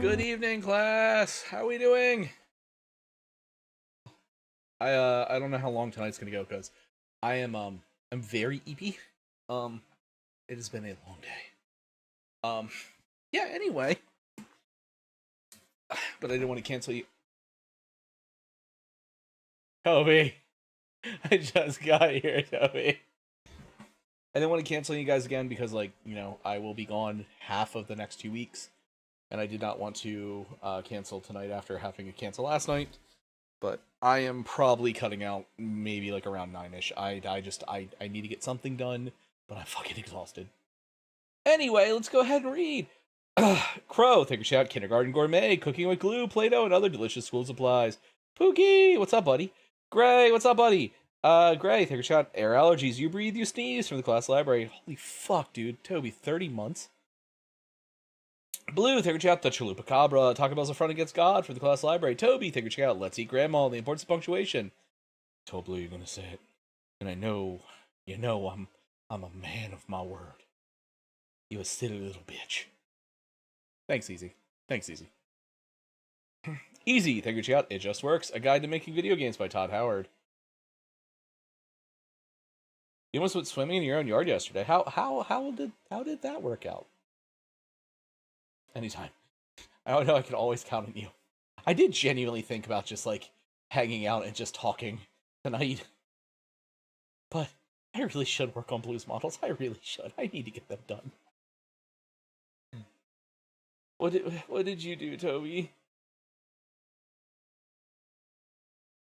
Good evening, class. How are we doing? I don't know how long tonight's gonna go because I'm very eepy. Um, it has been a long day. Yeah. Anyway, but I didn't want to cancel you, Toby. I just got here, Toby. I didn't want to cancel you guys again because, like, I will be gone half of the next 2 weeks, and I did not want to cancel tonight after having to cancel last night. But I am probably cutting out maybe like around 9ish. I need to get something done, but I'm fucking exhausted. Anyway, let's go ahead and read. Crow, think a shout, Kindergarten Gourmet, Cooking with Glue, Play-Doh, and other delicious school supplies. Pookie, what's up, buddy? Gray, what's up, buddy? Gray, think a shout, air allergies, you breathe, you sneeze, from the class library. Holy fuck, dude. Toby, 30 months? Blue, think out the Chalupa Taco Bell's a front against God for the class library. Toby, think out Let's Eat Grandma, the importance of punctuation. Told Blue you're gonna say it. And I know, I'm a man of my word. You a silly little bitch. Thanks, Easy. Easy, think out It Just Works, a guide to making video games by Todd Howard. You almost went swimming in your own yard yesterday. How did that work out? Anytime. I know I can always count on you. I did genuinely think about just, like, hanging out and just talking tonight. But I really should work on Blue's models. I really should. I need to get them done. What did you do, Toby?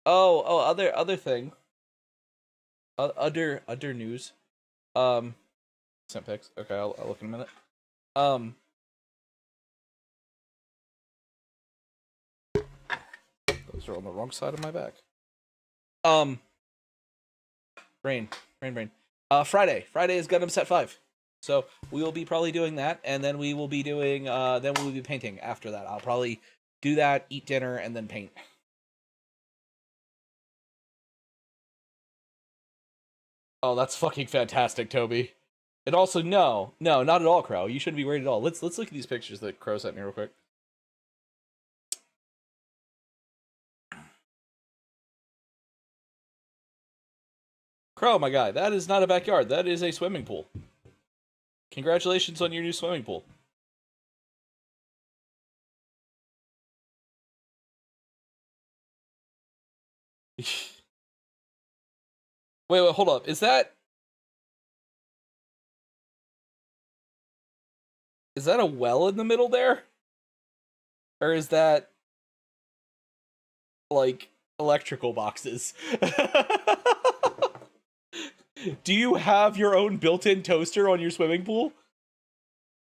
Oh, other thing. Other news. Sent pics. Okay, I'll look in a minute. Those are on the wrong side of my back. Brain. Friday is Gundam Set 5. So we will be probably doing that, and then we will be doing, then we will be painting after that. I'll probably do that, eat dinner, and then paint. Oh, that's fucking fantastic, Toby. And also, no, not at all, Crow. You shouldn't be worried at all. Let's look at these pictures that Crow sent me real quick. Crow, my guy, that is not a backyard. That is a swimming pool. Congratulations on your new swimming pool. Wait, hold up. Is that a well in the middle there? Or is that, like, electrical boxes? Do you have your own built-in toaster on your swimming pool?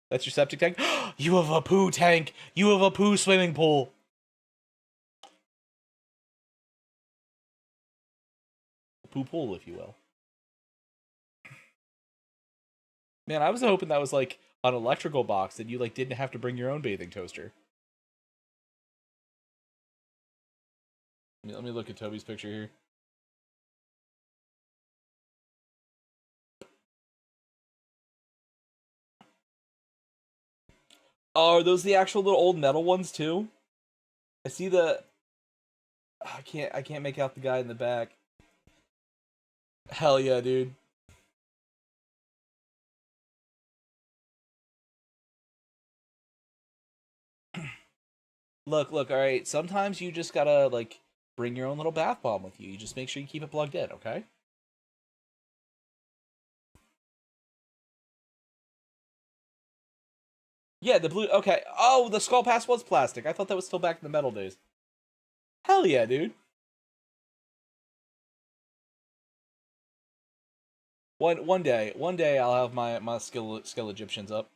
That's your septic tank? You have a poo tank! You have a poo swimming pool! Poo pool, if you will. Man, I was hoping that was, like, an electrical box that you, like, didn't have to bring your own bathing toaster. Let me look at Toby's picture here. Oh, are those the actual little old metal ones too? I see the. I can't make out the guy in the back. Hell yeah, dude. Look, all right. Sometimes you just gotta, like, bring your own little bath bomb with you. You just make sure you keep it plugged in, okay? Yeah, the blue. Okay. Oh, the skull pass was plastic. I thought that was still back in the metal days. Hell yeah, dude. One day I'll have my skill Egyptians up.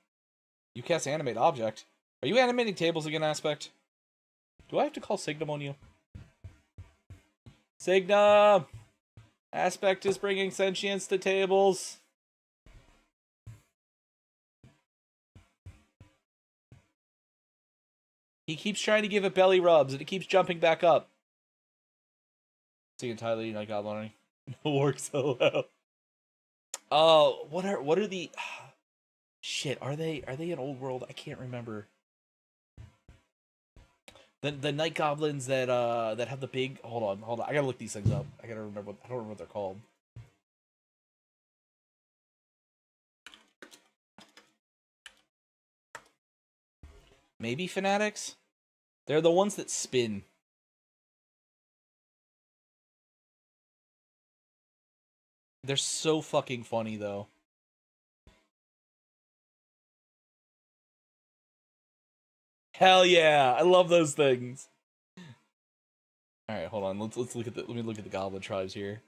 You cast animate object. Are you animating tables again, Aspect? Do I have to call Signum on you? Signum! Aspect is bringing sentience to tables. He keeps trying to give it belly rubs, and it keeps jumping back up. See entirely not godlearning. No work solo. Oh, what are the shit? Are they an old world? I can't remember. The night goblins that have the big. Hold on. I gotta look these things up. I gotta remember. I don't remember what they're called. Maybe fanatics. They're the ones that spin. They're so fucking funny though. Hell yeah, I love those things. All right, hold on. Let's look at the let me look at the goblin tribes here.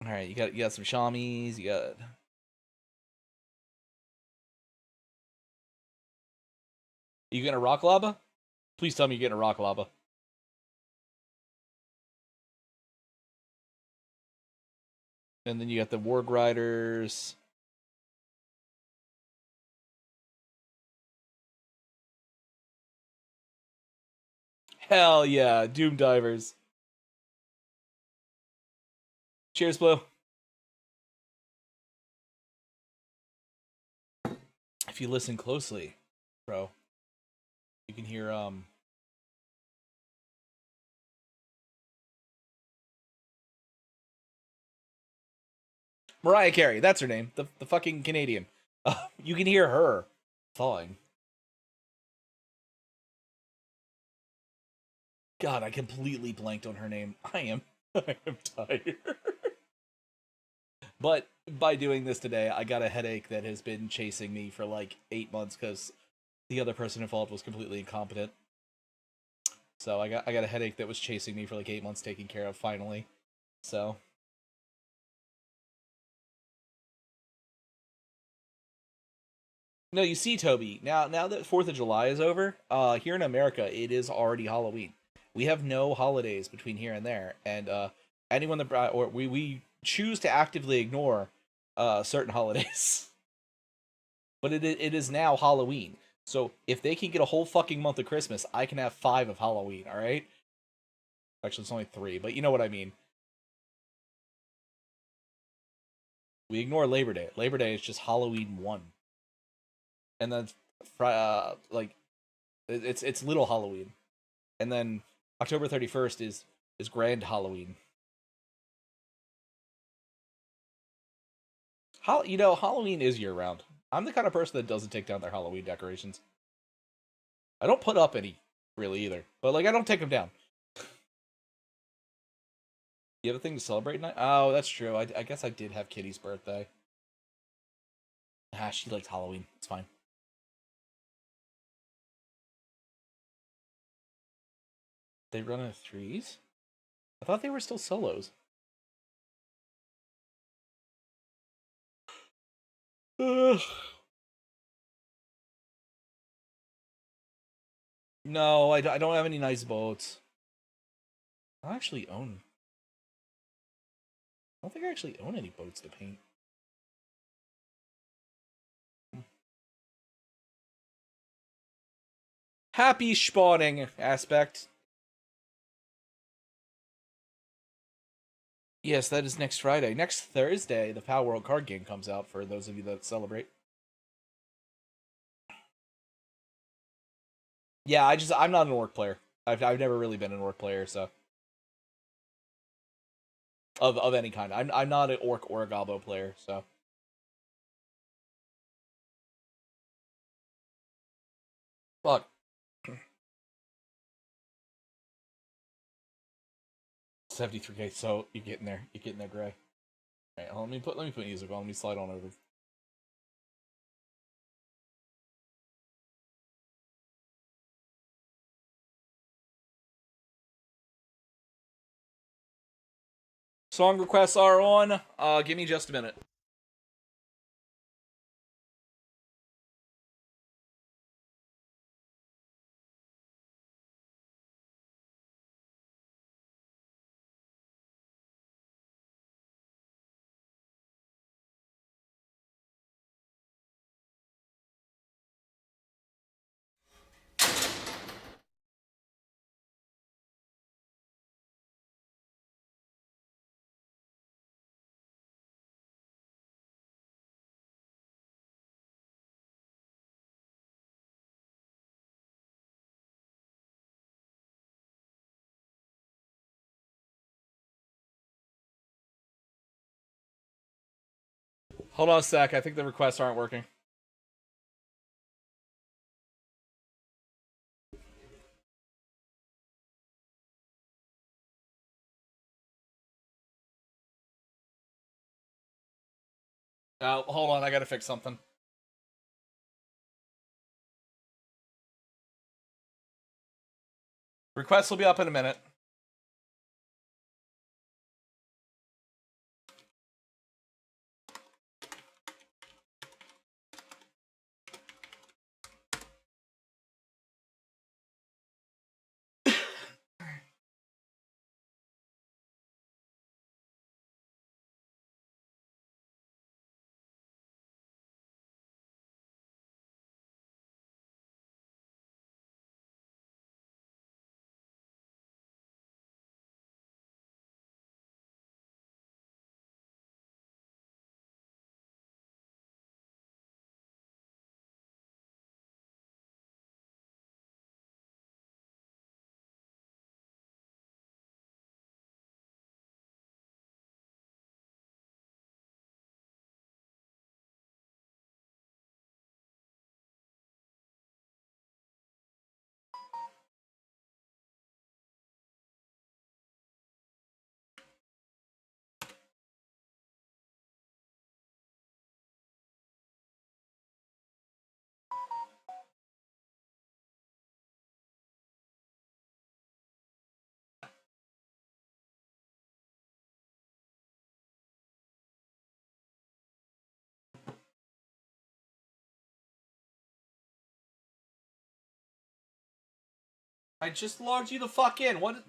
All right, you got some shamis. You got. You getting a rock lava? Please tell me you're getting a rock lava. And then you got the warg riders. Hell yeah, doom divers. Cheers, Blue. If you listen closely, bro, you can hear Mariah Carey. That's her name. The fucking Canadian. You can hear her thawing. God, I completely blanked on her name. I am tired. But by doing this today, I got a headache that has been chasing me for like 8 months because the other person involved was completely incompetent. So I got a headache that was chasing me for like 8 months, taken care of finally. So no, you see, Toby. Now that 4th of July is over, here in America, it is already Halloween. We have no holidays between here and there, and anyone that or we choose to actively ignore certain holidays. But it is now Halloween. So if they can get a whole fucking month of Christmas, I can have 5 of Halloween. All right. Actually, it's only 3, but you know what I mean. We ignore Labor Day. Labor Day is just Halloween 1, and then like it's Little Halloween, and then October 31st is Grand Halloween. Halloween is year round. I'm the kind of person that doesn't take down their Halloween decorations. I don't put up any really either, but like I don't take them down. You have a thing to celebrate tonight? Oh, that's true. I guess I did have Kitty's birthday. Ah, she likes Halloween. It's fine. They run in threes? I thought they were still solos. Ugh. No, I don't have any nice boats. I don't actually own. I don't think I actually own any boats to paint. Happy spawning aspect. Yes, that is next Friday. Next Thursday, the Power World card game comes out for those of you that celebrate. Yeah, I'm not an orc player. I've never really been an orc player, so of any kind. I'm not an orc or a gobbo player, so. Fuck. 73K, so you're getting there. You're getting there, Gray. Alright, let me put music on. Let me slide on over. Song requests are on. Give me just a minute. Hold on a sec. I think the requests aren't working. Hold on. I gotta fix something. Requests will be up in a minute. I just logged you the fuck in. What?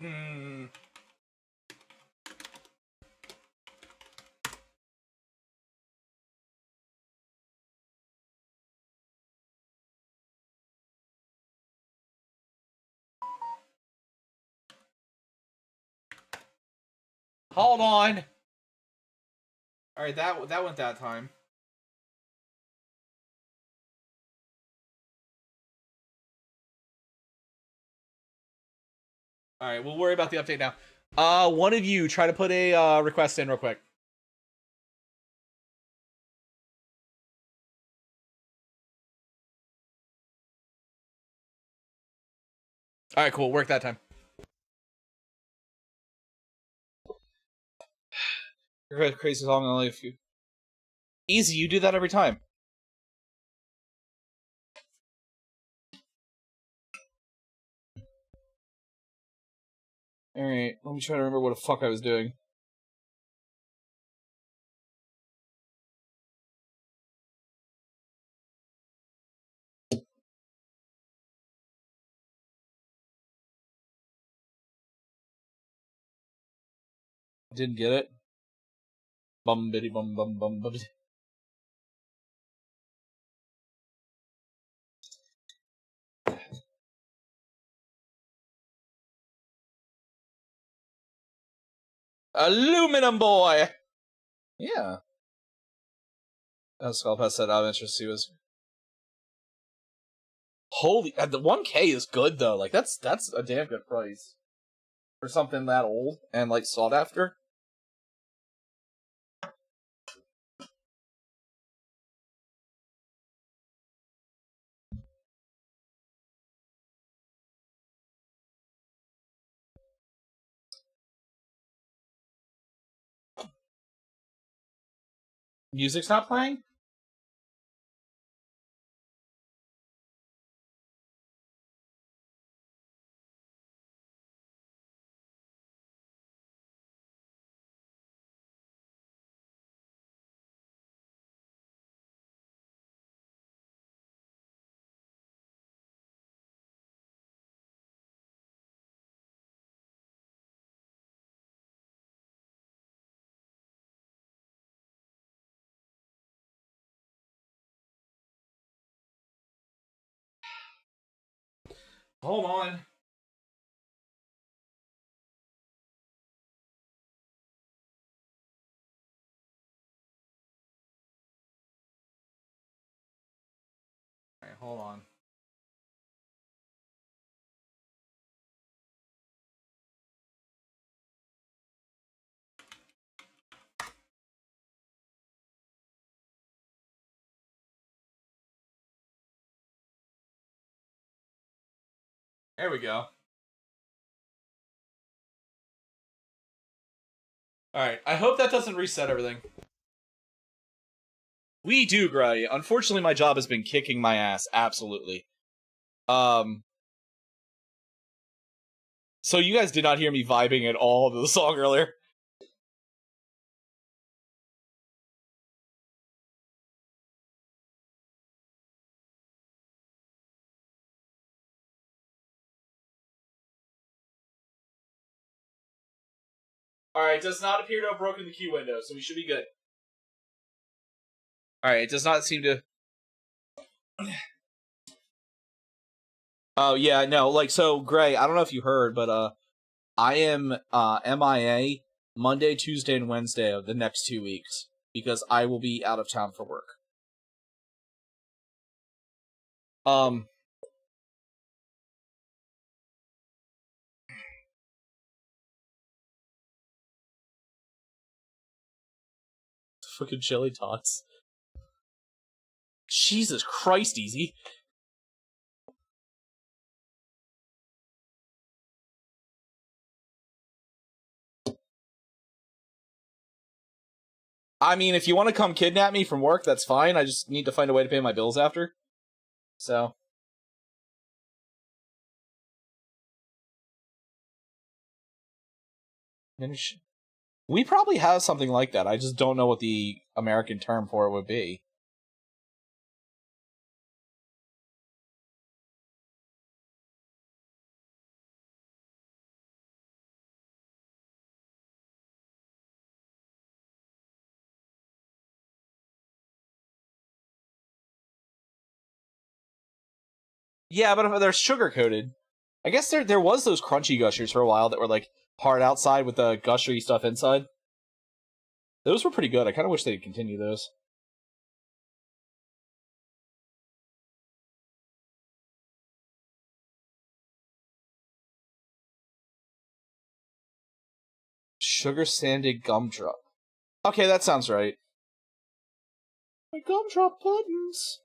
Hold on. All right, that went that time. All right, we'll worry about the update now. One of you try to put a request in real quick. All right, cool. Work that time. You're crazy song, only a few. Easy, you do that every time. Alright, let me try to remember what the fuck I was doing. Didn't get it. Bum biddy bum bum bum bum. Aluminum boy! Yeah. As Skullpass said, out of interest, he was. Holy, the 1K is good though. Like that's a damn good price for something that old and like sought after. Music's not playing? Hold on. Alright, hold on. There we go. Alright, I hope that doesn't reset everything. We do, Gray. Unfortunately, my job has been kicking my ass, absolutely. So you guys did not hear me vibing at all to the song earlier? Alright, does not appear to have broken the queue window, so we should be good. Alright, it does not seem to... Oh, yeah, no, like, so, Gray, I don't know if you heard, but, I am, MIA Monday, Tuesday, and Wednesday of the next 2 weeks, because I will be out of town for work. Fucking chili tots. Jesus Christ, Easy. I mean, if you want to come kidnap me from work, that's fine. I just need to find a way to pay my bills after. So. We probably have something like that. I just don't know what the American term for it would be. Yeah, but if they're sugar-coated. I guess there was those crunchy gushers for a while that were, like, hard outside with the gushery stuff inside. Those were pretty good. I kind of wish they'd continue those. Sugar-sanded gumdrop. Okay, that sounds right. My gumdrop buttons.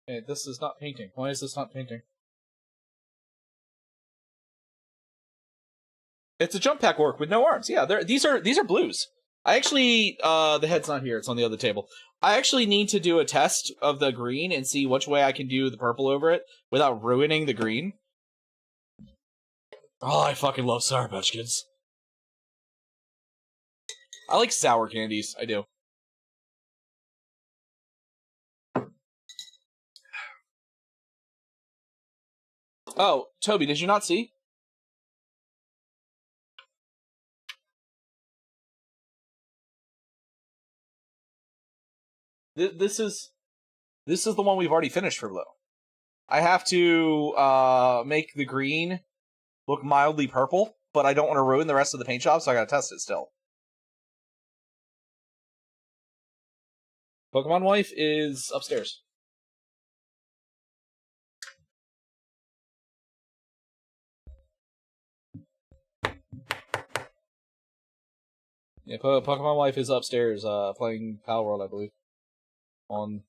Hey, this is not painting. Why is this not painting? It's a jump pack orc with no arms. Yeah, these are blues. I actually, the head's not here. It's on the other table. I actually need to do a test of the green and see which way I can do the purple over it without ruining the green. Oh, I fucking love Sour Patch Kids. I like sour candies. I do. Oh, Toby, did you not see? This is the one we've already finished for blue. I have to make the green look mildly purple, but I don't want to ruin the rest of the paint job, so I gotta test it still. Pokemon Wife is upstairs. Yeah, Pokemon Wife is upstairs, playing Pal World, I believe. On...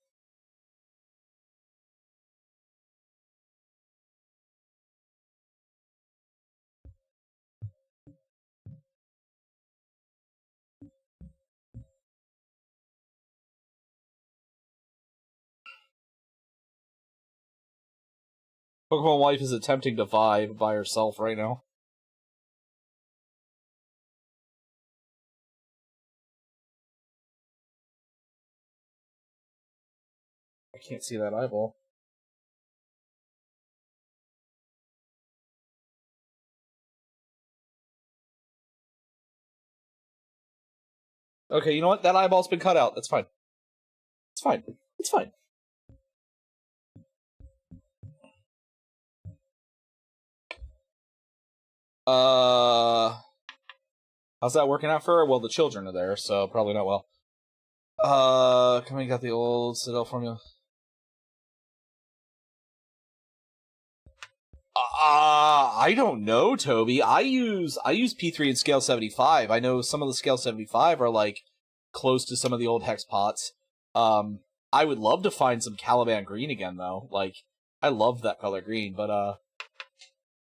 Pokemon Wife is attempting to vibe by herself right now. I can't see that eyeball. Okay, you know what? That eyeball's been cut out. That's fine. It's fine. It's fine. How's that working out for her? Well, the children are there, so probably not well. Can we get the old Citadel formula? I don't know, Toby. I use P3 and Scale 75. I know some of the Scale 75 are like close to some of the old hex pots. I would love to find some Caliban green again though. Like I love that color green, but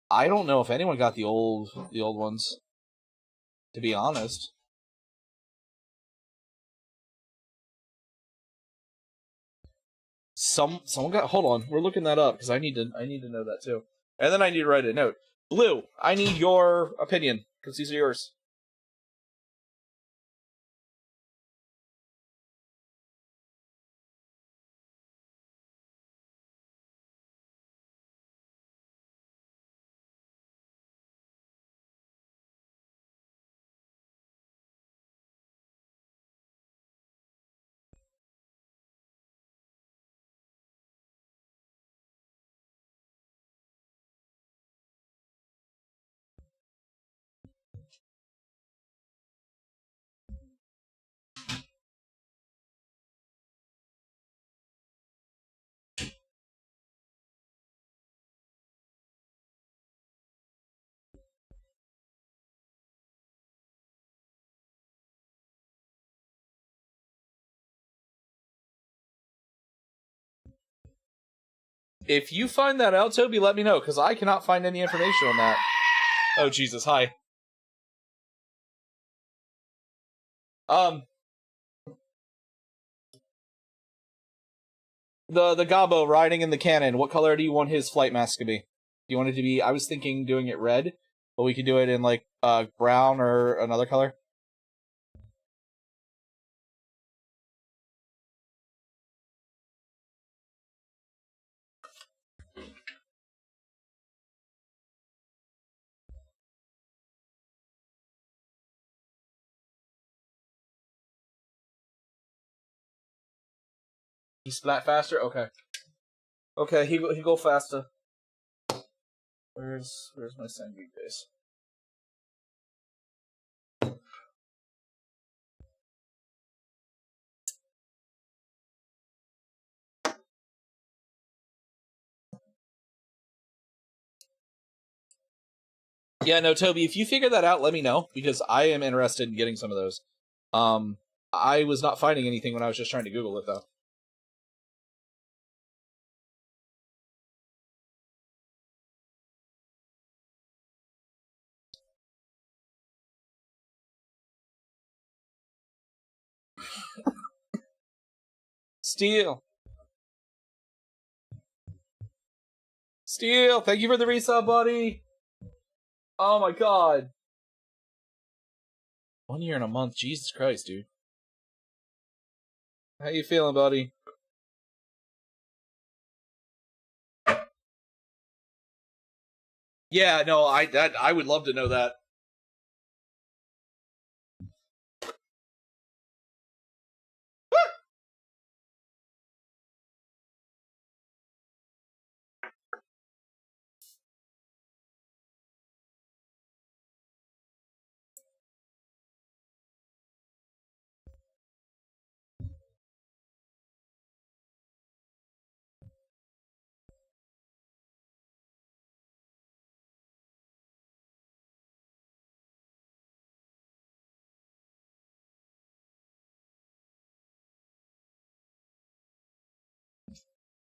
I don't know if anyone got the old ones, to be honest. Someone got. Hold on, we're looking that up because I need to know that too. And then I need to write a note. Blue, I need your opinion because these are yours. If you find that out, Toby, let me know, because I cannot find any information on that. Oh, Jesus, hi. The Gobbo riding in the cannon, what color do you want his flight mask to be? Do you want it to be, I was thinking doing it red, but we could do it in, like, brown or another color. He splat faster? Okay. Okay, he go faster. Where's my Sangui base? Yeah, no, Toby, if you figure that out, let me know, because I am interested in getting some of those. I was not finding anything when I was just trying to Google it, though. Steel, thank you for the resub, buddy. Oh my god. 1 year and a month, Jesus Christ, dude. How you feeling, buddy? Yeah, no, I would love to know that.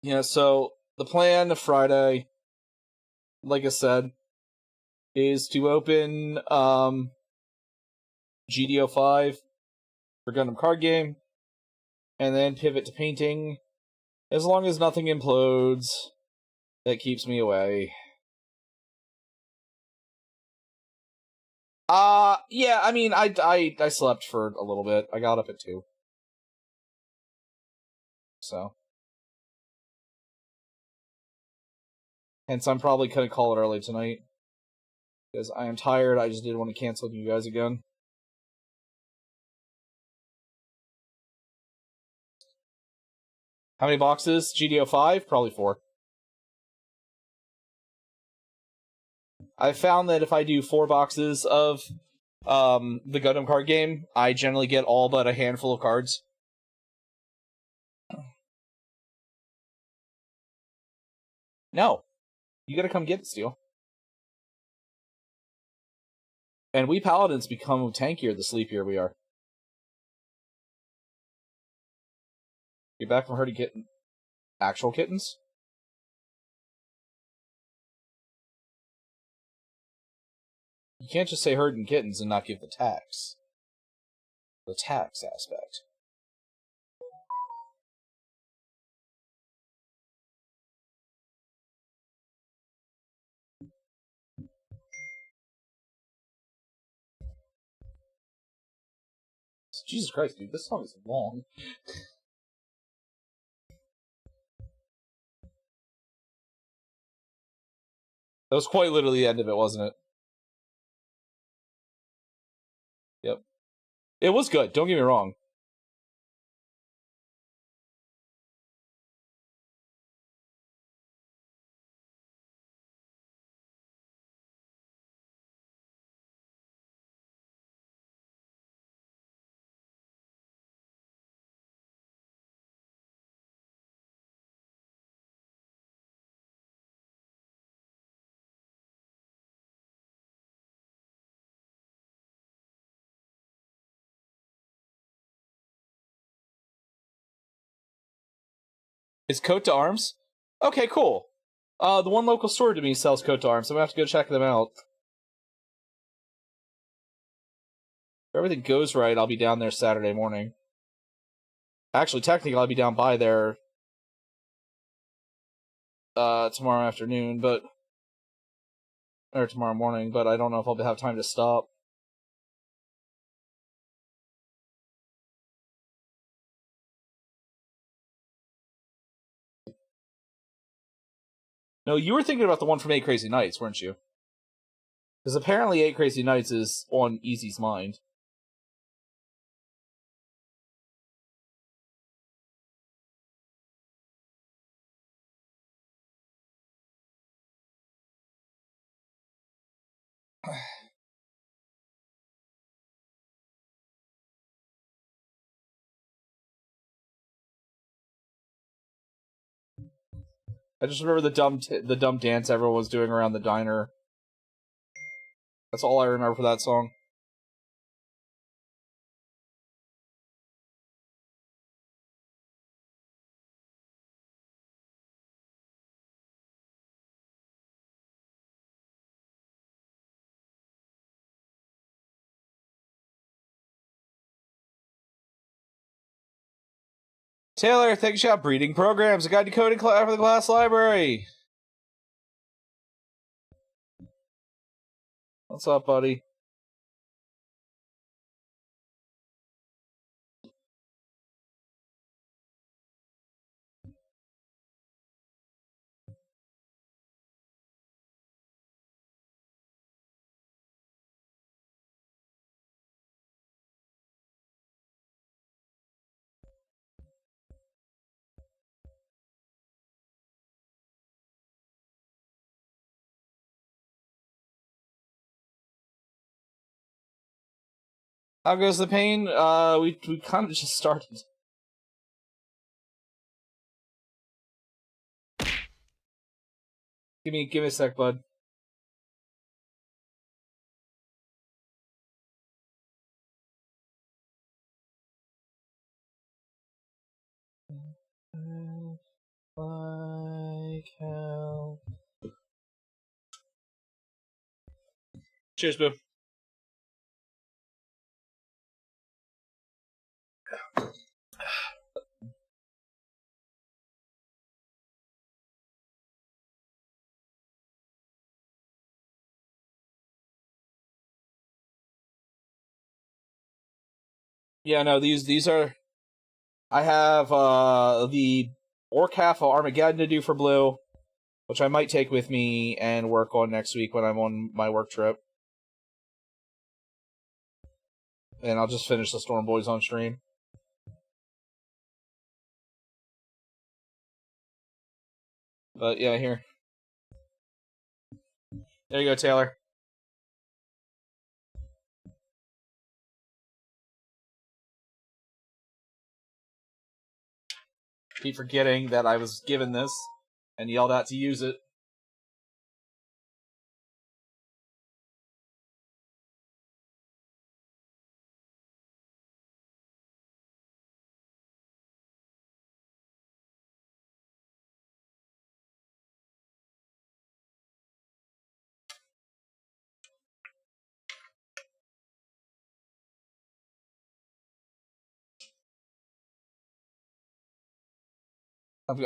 Yeah, so the plan of Friday, like I said, is to open GDO5 for Gundam card game, and then pivot to painting. As long as nothing implodes, that keeps me away. Yeah, I mean, I slept for a little bit. I got up at 2. So. Hence, I'm probably gonna call it early tonight. Because I am tired, I just didn't want to cancel you guys again. How many boxes? GDO 5? Probably 4. I found that if I do 4 boxes of the Gundam card game, I generally get all but a handful of cards. No. You gotta come get it, Steel. And we Paladins become tankier the sleepier we are. You're back from herding kitten. Actual kittens? You can't just say herding kittens and not give the tax. The tax aspect. Jesus Christ, dude, this song is long. That was quite literally the end of it, wasn't it? Yep. It was good, don't get me wrong. Is Coat to Arms? Okay, cool. The one local store to me sells Coat to Arms, so I'm gonna have to go check them out. If everything goes right, I'll be down there Saturday morning. Actually, technically, I'll be down by there tomorrow afternoon, but... Or tomorrow morning, but I don't know if I'll have time to stop. No, you were thinking about the one from 8 Crazy Nights, weren't you? Because apparently 8 Crazy Nights is on Easy's mind. I just remember the dumb dance everyone was doing around the diner. That's all I remember for that song. Taylor, thank you, shot breeding programs. A guide to coding for the class library. What's up, buddy? How goes the pain? We kind of just started. Give me a sec, bud. Cheers, boo. Yeah, no, these are... I have the Orc half of Armageddon to do for Blue, which I might take with me and work on next week when I'm on my work trip. And I'll just finish the Storm Boys on stream. But yeah, here. There you go, Taylor. Keep forgetting that I was given this and yelled out to use it.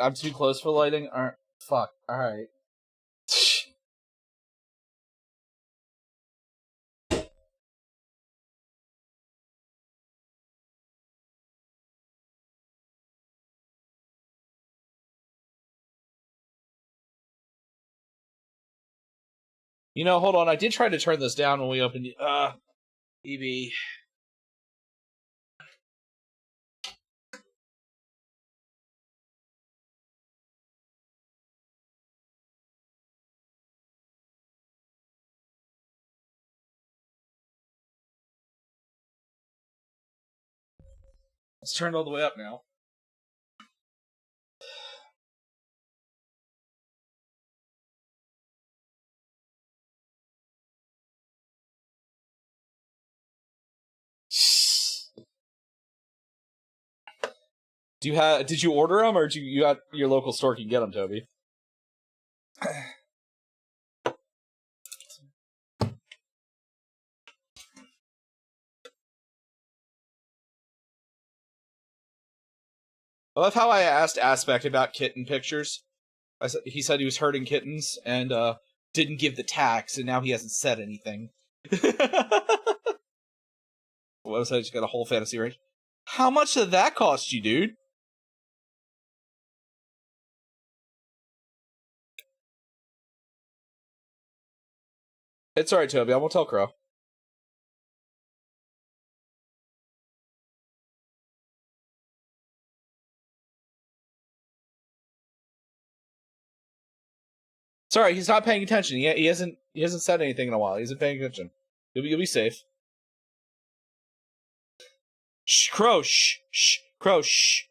I'm too close for lighting. Fuck. Alright. You know, hold on. I did try to turn this down when we opened EB. It's turned all the way up now. Did you order them, or you got your local store can get them, Toby? I love how I asked Aspect about kitten pictures. He said he was herding kittens and didn't give the tax, and now he hasn't said anything. What was I just got a whole fantasy range? How much did that cost you, dude? It's alright, Toby. I won't tell Crow. Sorry, he's not paying attention. He hasn't said anything in a while. He isn't paying attention. You'll be safe. Shh, Crow. Shh, shh, Crow. Shh.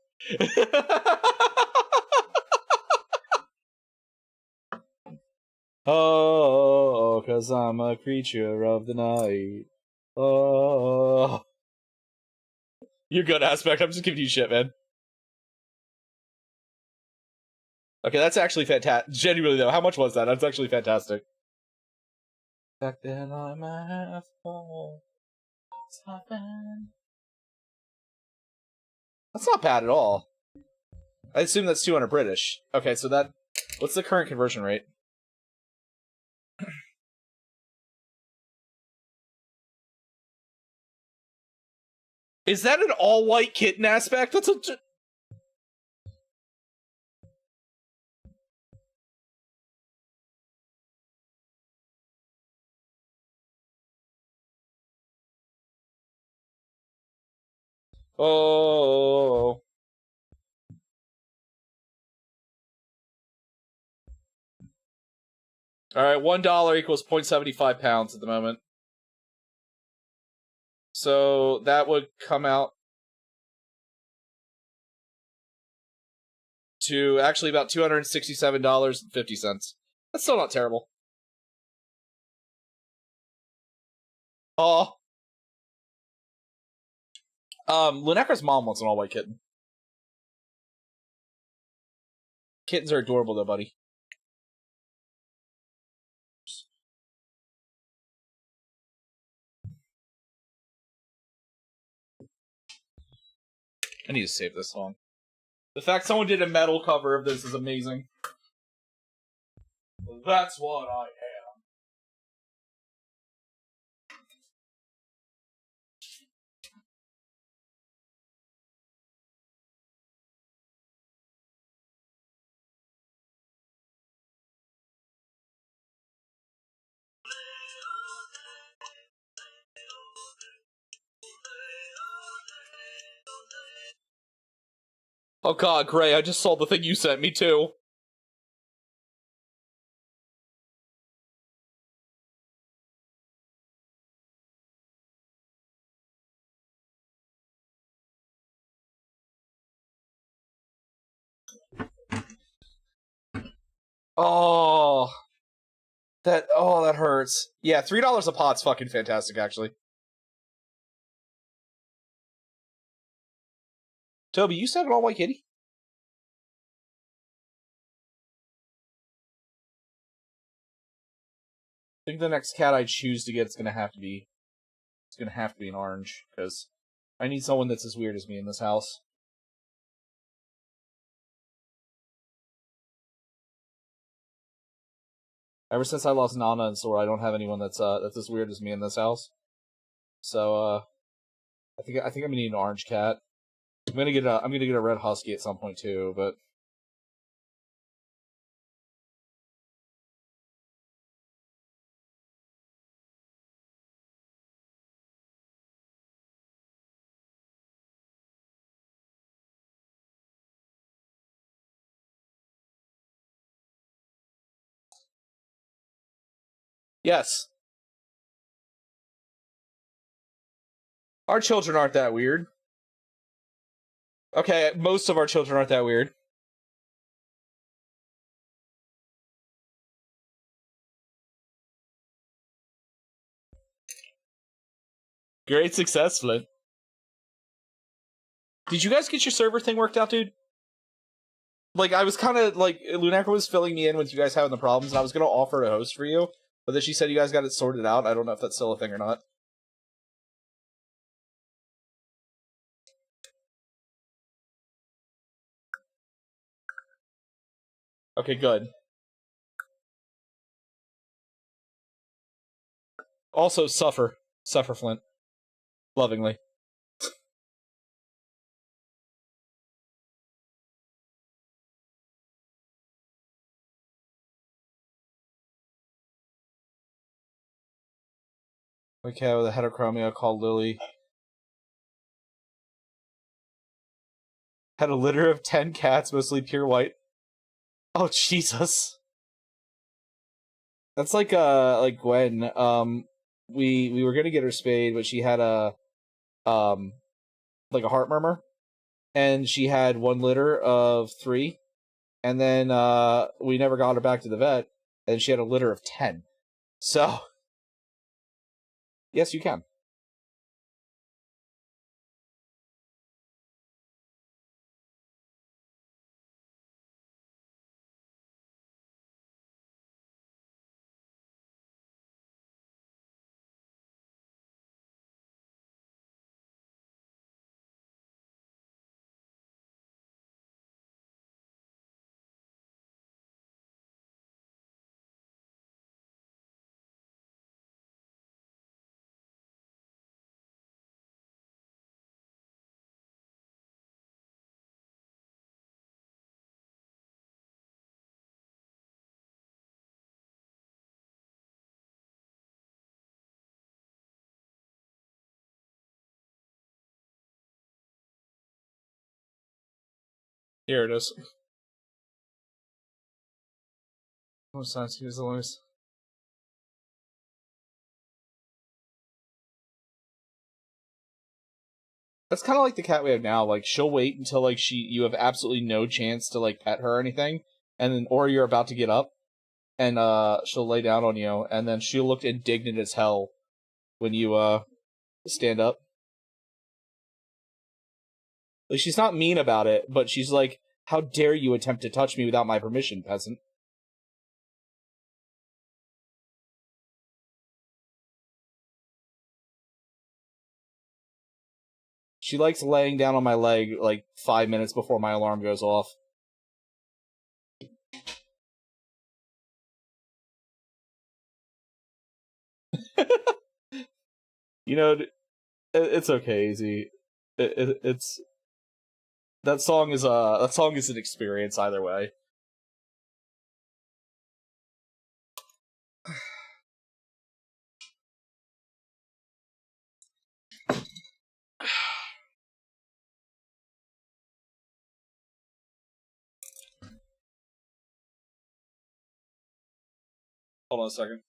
Oh, 'cause I'm a creature of the night. Oh. You're good, Aspect. I'm just giving you shit, man. Okay, that's actually fantastic. Genuinely, though, how much was that? That's actually fantastic. Back then, I'm a That's not bad at all. I assume that's 200 British. Okay, so that... What's the current conversion rate? Is that an all-white kitten Aspect? That's a... Oh. Alright, $1 equals 0.75 pounds at the moment. So that would come out to actually about $267.50. That's still not terrible. Oh. Lunecra's mom wants an all-white kitten. Kittens are adorable, though, buddy. I need to save this song. The fact someone did a metal cover of this is amazing. That's what I am. Oh god, Gray, I just saw the thing you sent me too. Oh, that hurts. Yeah, $3 a pot's fucking fantastic, actually. Toby, you still have an all-white kitty? I think the next cat I choose to get is gonna have to be an orange, because I need someone that's as weird as me in this house. Ever since I lost Nana and Sora, I don't have anyone that's as weird as me in this house. So I think I'm gonna need an orange cat. I'm gonna get a red husky at some point too, but yes, our children aren't that weird. Okay, most of our children aren't that weird. Great success, Flint. Did you guys get your server thing worked out, dude? Like, I was kind of, like, Lunecra was filling me in with you guys having the problems, and I was going to offer to host for you, but then she said you guys got it sorted out. I don't know if that's still a thing or not. Okay, good. Also, suffer. Suffer, Flint. Lovingly. Okay, with a heterochromia called Lily. Had a litter of 10 cats, mostly pure white. Oh, Jesus. That's like Gwen. We were gonna get her spayed, but she had um like a heart murmur, and she had one litter of 3, and then we never got her back to the vet, and she had a litter of 10. So yes, you can. Here it is. Oh, science use the noise. That's kind of like the cat we have now. Like, she'll wait until like you have absolutely no chance to like pet her or anything, and then or you're about to get up, and she'll lay down on you, and then she'll look indignant as hell when you stand up. Like, she's not mean about it, but she's like, "How dare you attempt to touch me without my permission, peasant?" She likes laying down on my leg like 5 minutes before my alarm goes off. You know, it's okay, Easy. It's that song is an experience either way. Hold on a second.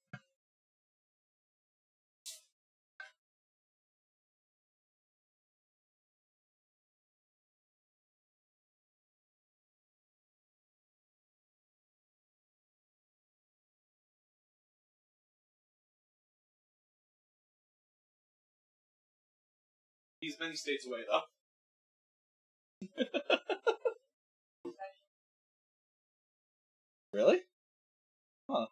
He's many states away, though. Really? Huh.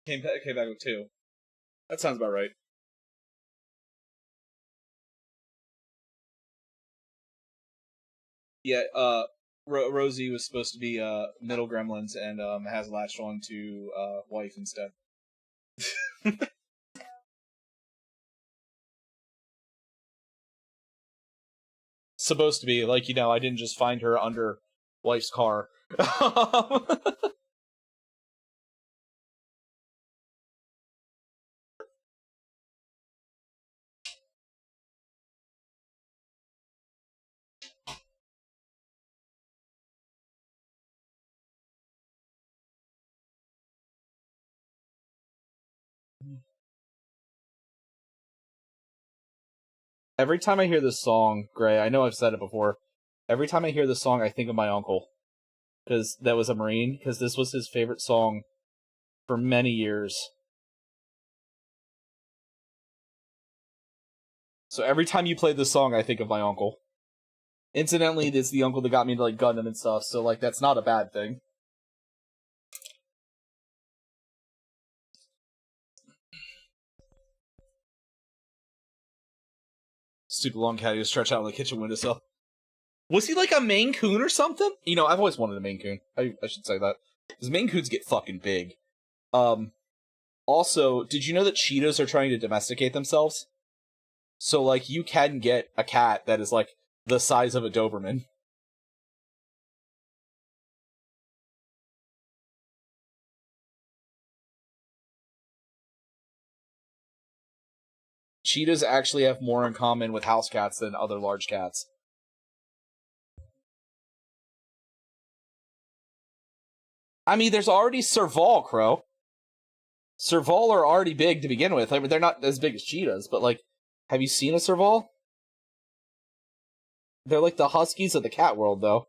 Came back with 2. That sounds about right. Yeah, Rosie was supposed to be middle gremlins and has latched on to wife instead. Supposed to be, like, you know, I didn't just find her under wife's car. Every time I hear this song, Gray, I know I've said it before. Every time I hear this song, I think of my uncle, because that was a Marine. Because this was his favorite song for many years. So every time you play this song, I think of my uncle. Incidentally, it's the uncle that got me into like Gundam and stuff. So like that's not a bad thing. Stupid long cat, he was stretched out on the kitchen windowsill. Was he like a Maine Coon or something? You know, I've always wanted a Maine Coon. I should say that. Because Maine Coons get fucking big. Also, did you know that cheetahs are trying to domesticate themselves? So, like, you can get a cat that is, like, the size of a Doberman. Cheetahs actually have more in common with house cats than other large cats. I mean, there's already Serval, Crow. Serval are already big to begin with. I mean, they're not as big as cheetahs, but, like, have you seen a Serval? They're like the huskies of the cat world, though.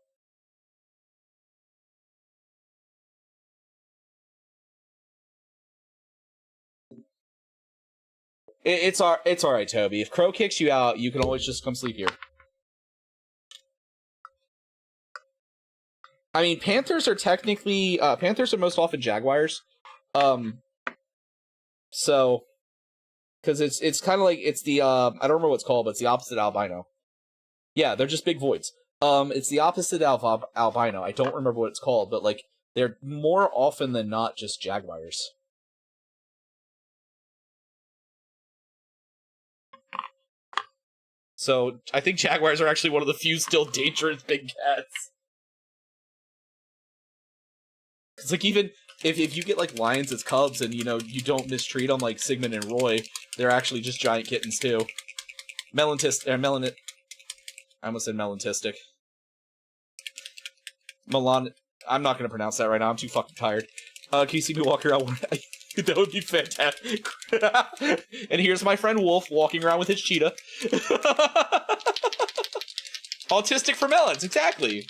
It's alright, Toby. If Crow kicks you out, you can always just come sleep here. I mean, panthers are technically panthers are most often jaguars. So because it's kind of like it's the I don't remember what it's called, but it's the opposite albino. Yeah, they're just big voids. It's the opposite albino. I don't remember what it's called, but like they're more often than not just jaguars. So I think jaguars are actually one of the few still dangerous big cats. Because like even if you get like lions as cubs and you know you don't mistreat them like Sigmund and Roy, they're actually just giant kittens too. I almost said melantistic. Milan. I'm not going to pronounce that right now. I'm too fucking tired. Can you see me walk around? That would be fantastic. And here's my friend Wolf walking around with his cheetah. Autistic for melons, exactly.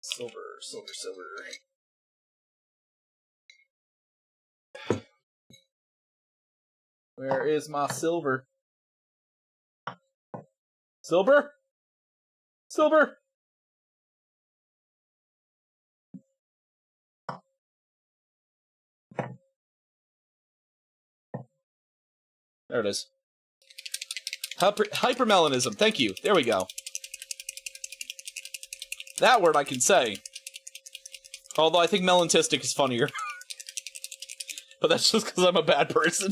Silver. Where is my silver? Silver? There it is. Hypermelanism. Thank you. There we go. That word I can say. Although I think melantistic is funnier. But that's just because I'm a bad person.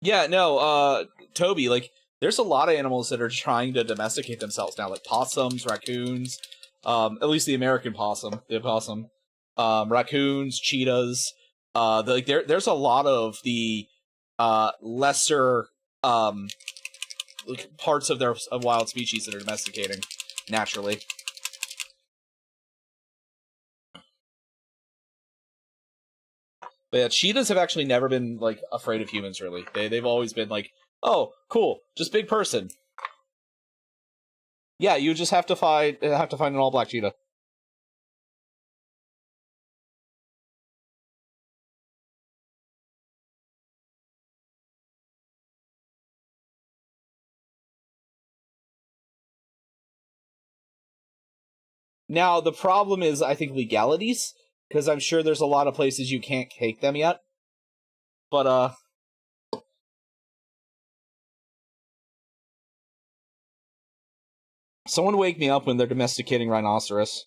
Yeah, no, Toby, like, there's a lot of animals that are trying to domesticate themselves now, like possums, raccoons, at least the American possum, raccoons, cheetahs. There's a lot of the lesser parts of their wild species that are domesticating naturally. But yeah, cheetahs have actually never been like afraid of humans. Really, they've always been like, oh, cool, just big person. Yeah, you just have to find an all black cheetah. Now, the problem is, I think, legalities, because I'm sure there's a lot of places you can't take them yet. But, someone wake me up when they're domesticating rhinoceros.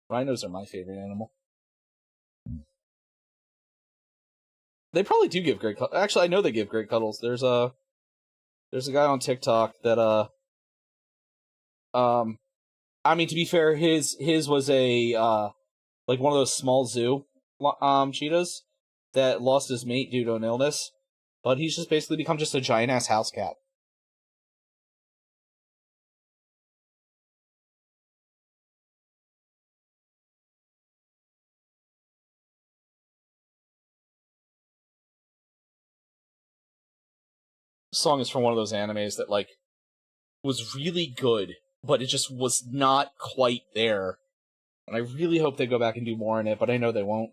Rhinos are my favorite animal. They probably do give great cuddles. Actually, I know they give great cuddles. There's a guy on TikTok that, I mean, to be fair, his was a, like one of those small zoo, cheetahs that lost his mate due to an illness. But he's just basically become just a giant-ass house cat. This song is from one of those animes that, like, was really good, but it just was not quite there. And I really hope they go back and do more in it, but I know they won't.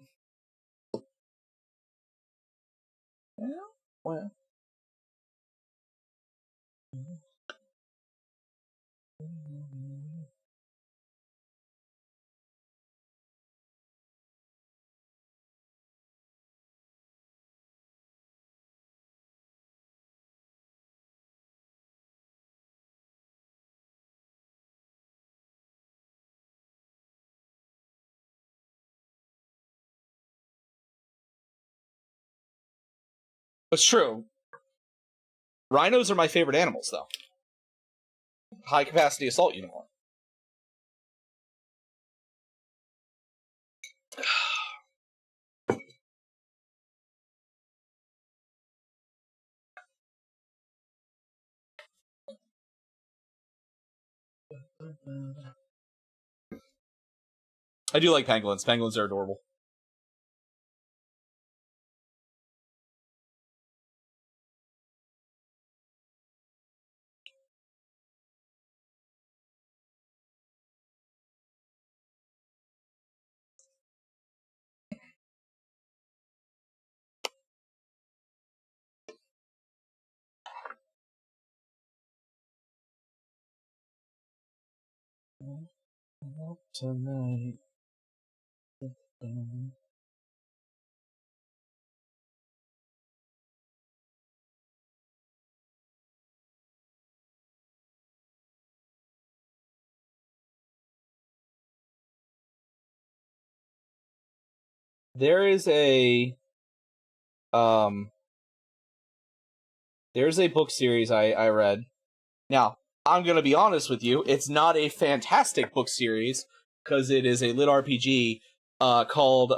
Well. It's true. Rhinos are my favorite animals, though. High-capacity assault uniform. I do like pangolins. Pangolins are adorable. Tonight. There is a there's a book series I read. Now, I'm gonna be honest with you, it's not a fantastic book series, because it is a lit RPG called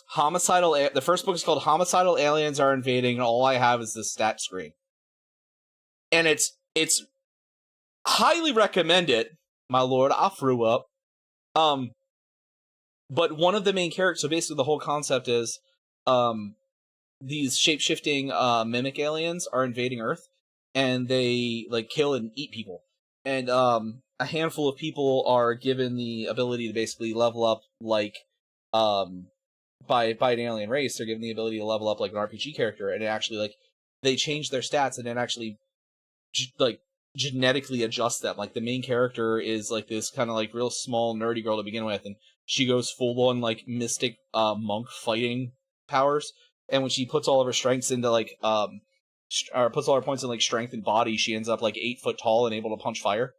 Homicidal. The first book is called Homicidal Aliens Are Invading, and all I have is this stat screen. And it's highly recommend it, my lord. I threw up. But one of the main characters, so basically the whole concept is, these shape-shifting mimic aliens are invading Earth, and they like kill and eat people. And a handful of people are given the ability to basically level up, like, by an alien race. They're given the ability to level up like an RPG character, and it actually, like, they change their stats and then actually like genetically adjust them. Like, the main character is like this kind of like real small nerdy girl to begin with, and she goes full on like mystic monk fighting powers. And when she puts all of her strengths into like or puts all her points in like strength and body, she ends up like 8 foot tall and able to punch fire.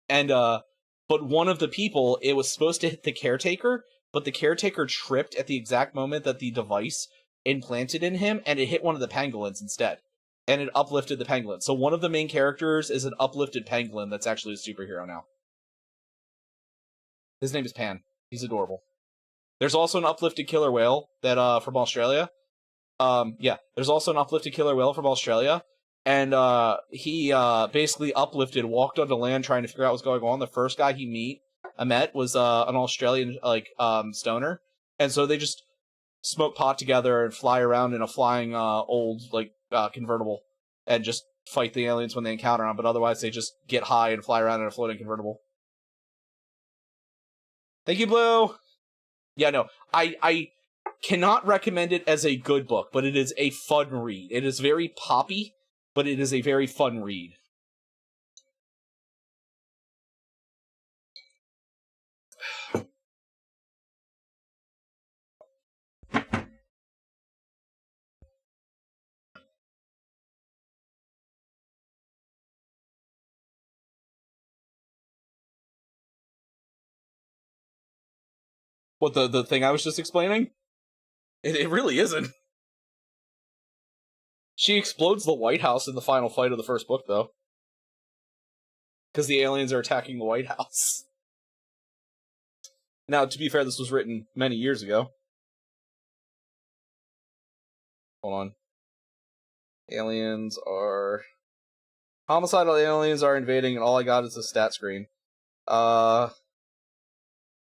And but one of the people, it was supposed to hit the caretaker, but the caretaker tripped at the exact moment that the device implanted in him, and it hit one of the pangolins instead. And it uplifted the pangolin. So one of the main characters is an uplifted pangolin that's actually a superhero now. His name is Pan. He's adorable. There's also an uplifted killer whale that from Australia. There's also an uplifted killer whale from Australia. And he basically uplifted, walked onto land trying to figure out what's going on. The first guy he met was an Australian stoner. And so they just smoke pot together and fly around in a flying old convertible and just fight the aliens when they encounter them. But otherwise they just get high and fly around in a floating convertible. Thank you, Blue! Yeah, no, I cannot recommend it as a good book, but it is a fun read. It is very poppy, but it is a very fun read. What, the thing I was just explaining? It really isn't. She explodes the White House in the final fight of the first book, though. Because the aliens are attacking the White House. Now, to be fair, this was written many years ago. Hold on. Homicidal aliens are invading, and all I got is a stat screen.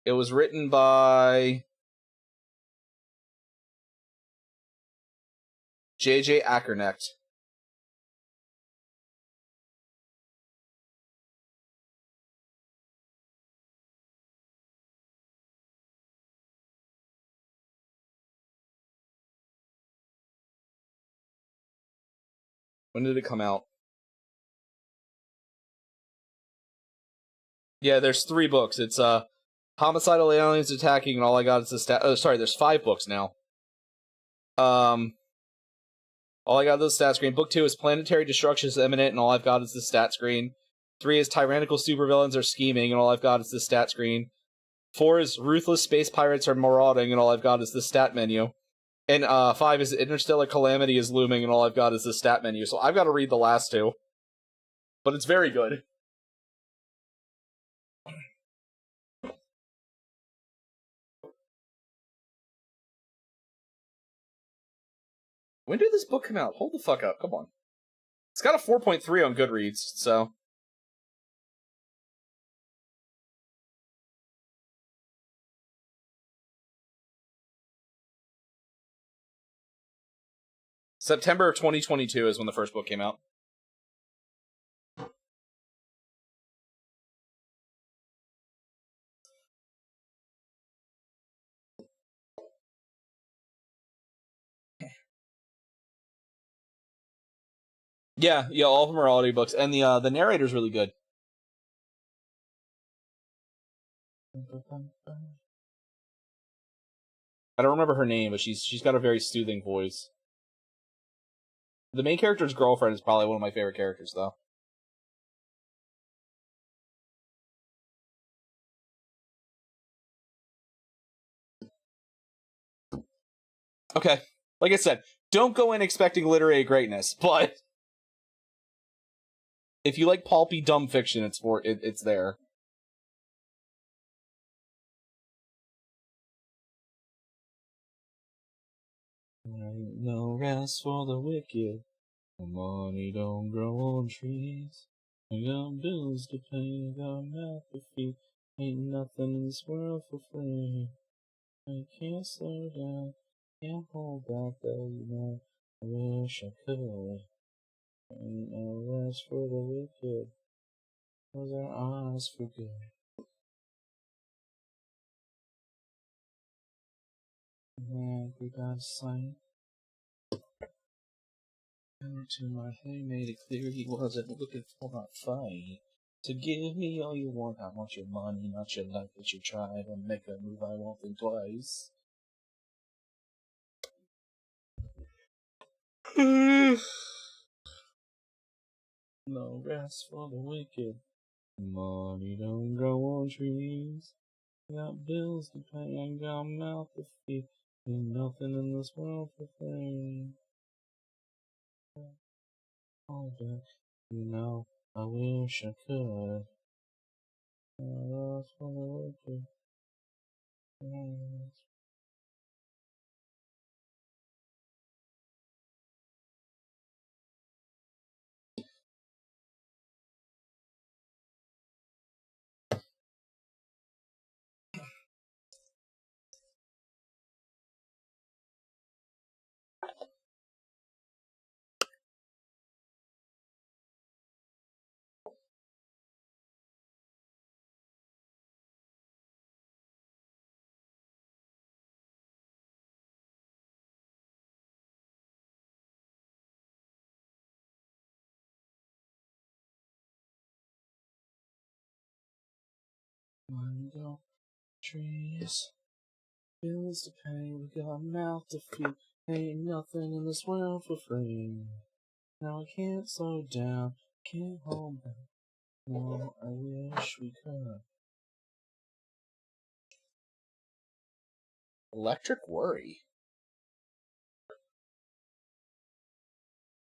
It was written by J.J. Ackernecht. When did it come out? Yeah, there's 3 books. It's Homicidal Aliens Attacking, and all I got is the stat... Oh, sorry, there's 5 books now. All I got is the stat screen. Book 2 is Planetary Destruction is Imminent, and all I've got is the stat screen. 3 is Tyrannical Supervillains are Scheming, and all I've got is the stat screen. 4 is Ruthless Space Pirates are Marauding, and all I've got is the stat menu. And 5 is Interstellar Calamity is Looming, and all I've got is the stat menu. So I've got to read the last 2. But it's very good. When did this book come out? Hold the fuck up. Come on. It's got a 4.3 on Goodreads, so... September of 2022 is when the first book came out. Yeah, all of them are audiobooks, and the narrator's really good. I don't remember her name, but she's got a very soothing voice. The main character's girlfriend is probably one of my favorite characters, though. Okay, like I said, don't go in expecting literary greatness, but if you like pulpy, dumb fiction, it's there. No rest for the wicked. Money don't grow on trees. I got bills to pay, got mouth to feed. Ain't nothing in this world for free. I can't slow down, can't hold back though, you know. I wish I could. Ain't no rest for the wicked. Close our eyes for good. Man, we got a sign. To my head made it clear he wasn't looking for a fight. To give me all you want, I want your money, not your life. But you try to make a move, I won't think twice. No rest for the wicked. Money don't grow on trees. Got bills to pay and got mouth to feed. Ain't nothing in this world for free. Oh, but, you know, I wish I could. That's what I would do. Money don't trees. Bills to pay, we got a mouth to feed. Ain't nothing in this world for free. Now I can't slow down, can't hold back. No, I wish we could. Electric Worry.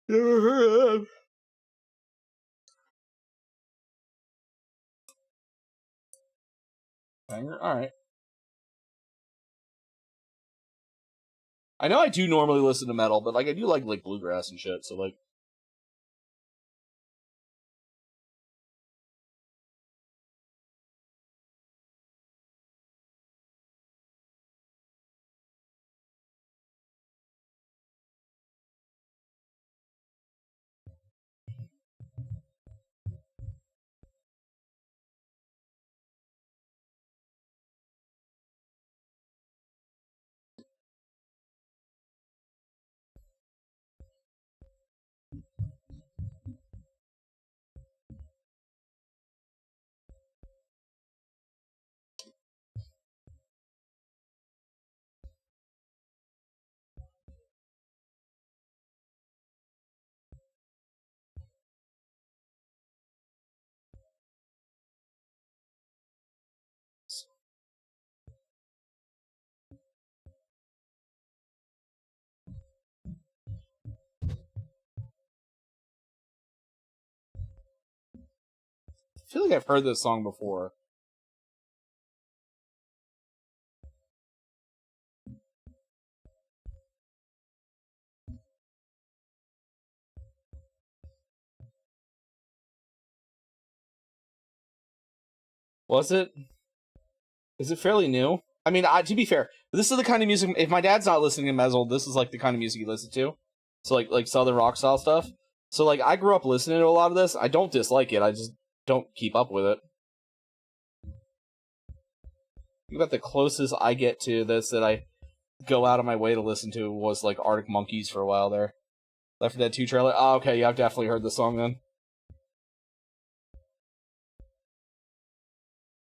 Never heard of. Banger? Alright. I know I do normally listen to metal, but like I do like bluegrass and shit, so like I feel like I've heard this song before. Was it? Is it fairly new? I mean, to be fair, this is the kind of music. If my dad's not listening to metal, this is like the kind of music he listens to. So like southern rock style stuff. So like I grew up listening to a lot of this. I don't dislike it. I just don't keep up with it. Think about the closest I get to this that I go out of my way to listen to was like Arctic Monkeys for a while there. Left 4 Dead 2 trailer. Oh, okay, yeah, I've definitely heard the song then.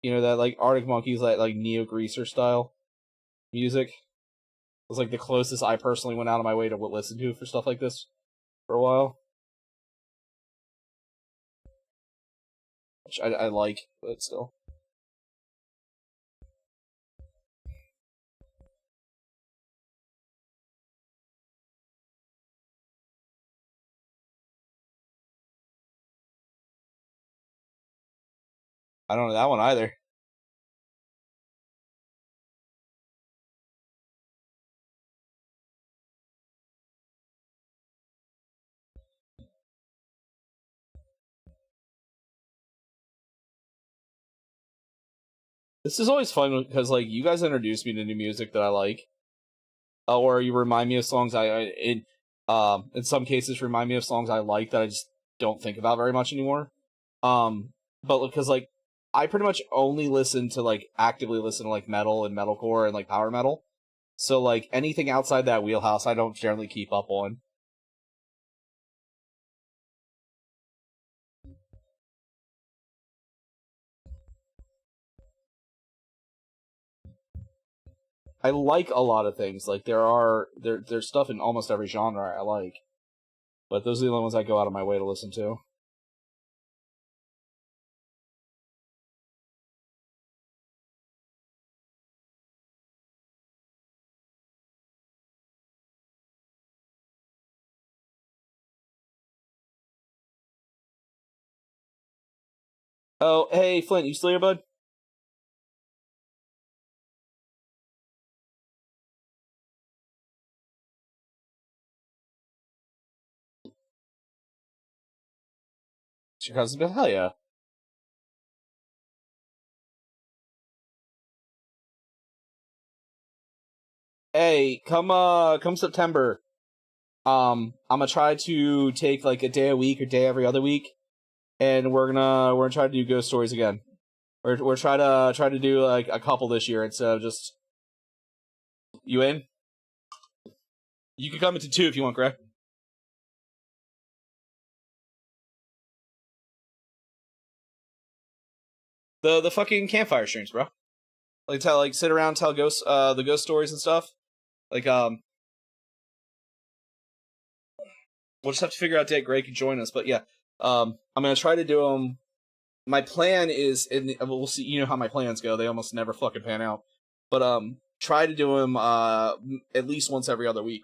You know that like Arctic Monkeys like Neo Greaser style music was like the closest I personally went out of my way to listen to for stuff like this for a while. Which I like, but still. I don't know that one either. This is always fun because like you guys introduce me to new music that I like, or you remind me of songs in some cases remind me of songs I like that I just don't think about very much anymore. But because like I pretty much only listen to like actively listen to like metal and metalcore and like power metal, so like anything outside that wheelhouse I don't generally keep up on. I like a lot of things. Like there's stuff in almost every genre I like, but those are the only ones I go out of my way to listen to. Oh, hey, Flint, you still here, bud? It's your cousin, but hell yeah. Hey, come September. I'm gonna try to take like a day a week or day every other week, and we're gonna try to do ghost stories again. We're try to do like a couple this year instead of just you in. You can come into two if you want, Greg. The fucking campfire streams, bro. Like sit around, tell the ghost stories and stuff. Like we'll just have to figure out a date Greg can join us. But yeah, I'm gonna try to do them. My plan is, we'll see. You know how my plans go; they almost never fucking pan out. But try to do them at least once every other week.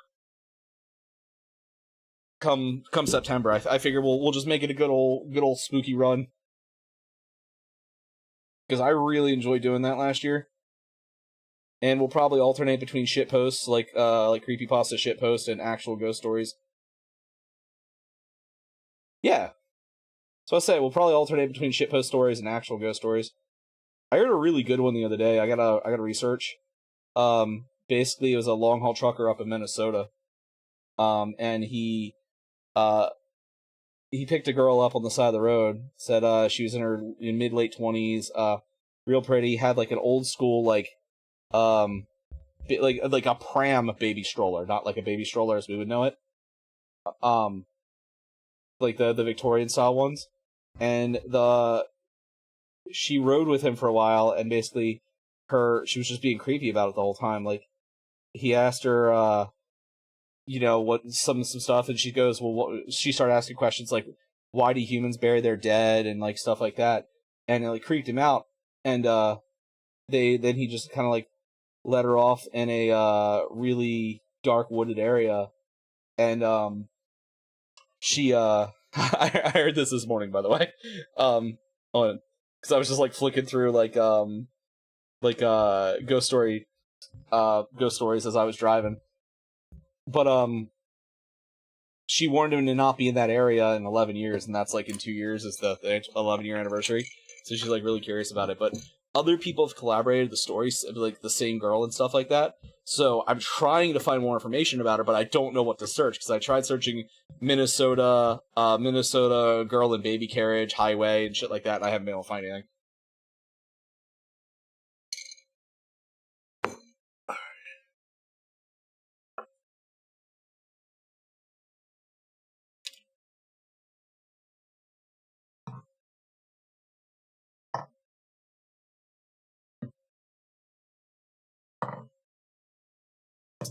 Come September, I figure we'll just make it a good old spooky run, because I really enjoyed doing that last year. And we'll probably alternate between shit posts like creepypasta shit post and actual ghost stories. Yeah. So I say we'll probably alternate between shitpost stories and actual ghost stories. I heard a really good one the other day. I gotta research. Basically, it was a long haul trucker up in Minnesota. And he picked a girl up on the side of the road. Said she was in her mid late 20s. Real pretty. Had like an old school like a pram baby stroller, not like a baby stroller as we would know it. Um, like the Victorian style ones, and she rode with him for a while, and basically she was just being creepy about it the whole time. Like he asked her what some stuff, and she goes, she started asking questions like, why do humans bury their dead, and like stuff like that, and it like creeped him out. And then he just kind of like let her off in a really dark wooded area. And she I heard this morning, by the way. Because I was just like flicking through ghost stories as I was driving. But she warned him to not be in that area in 11 years, and that's like in 2 years is the 11-year anniversary. So she's like really curious about it. But other people have collaborated the stories of like the same girl and stuff like that. So I'm trying to find more information about her, but I don't know what to search, because I tried searching Minnesota girl and baby carriage highway and shit like that, and I haven't been able to find anything.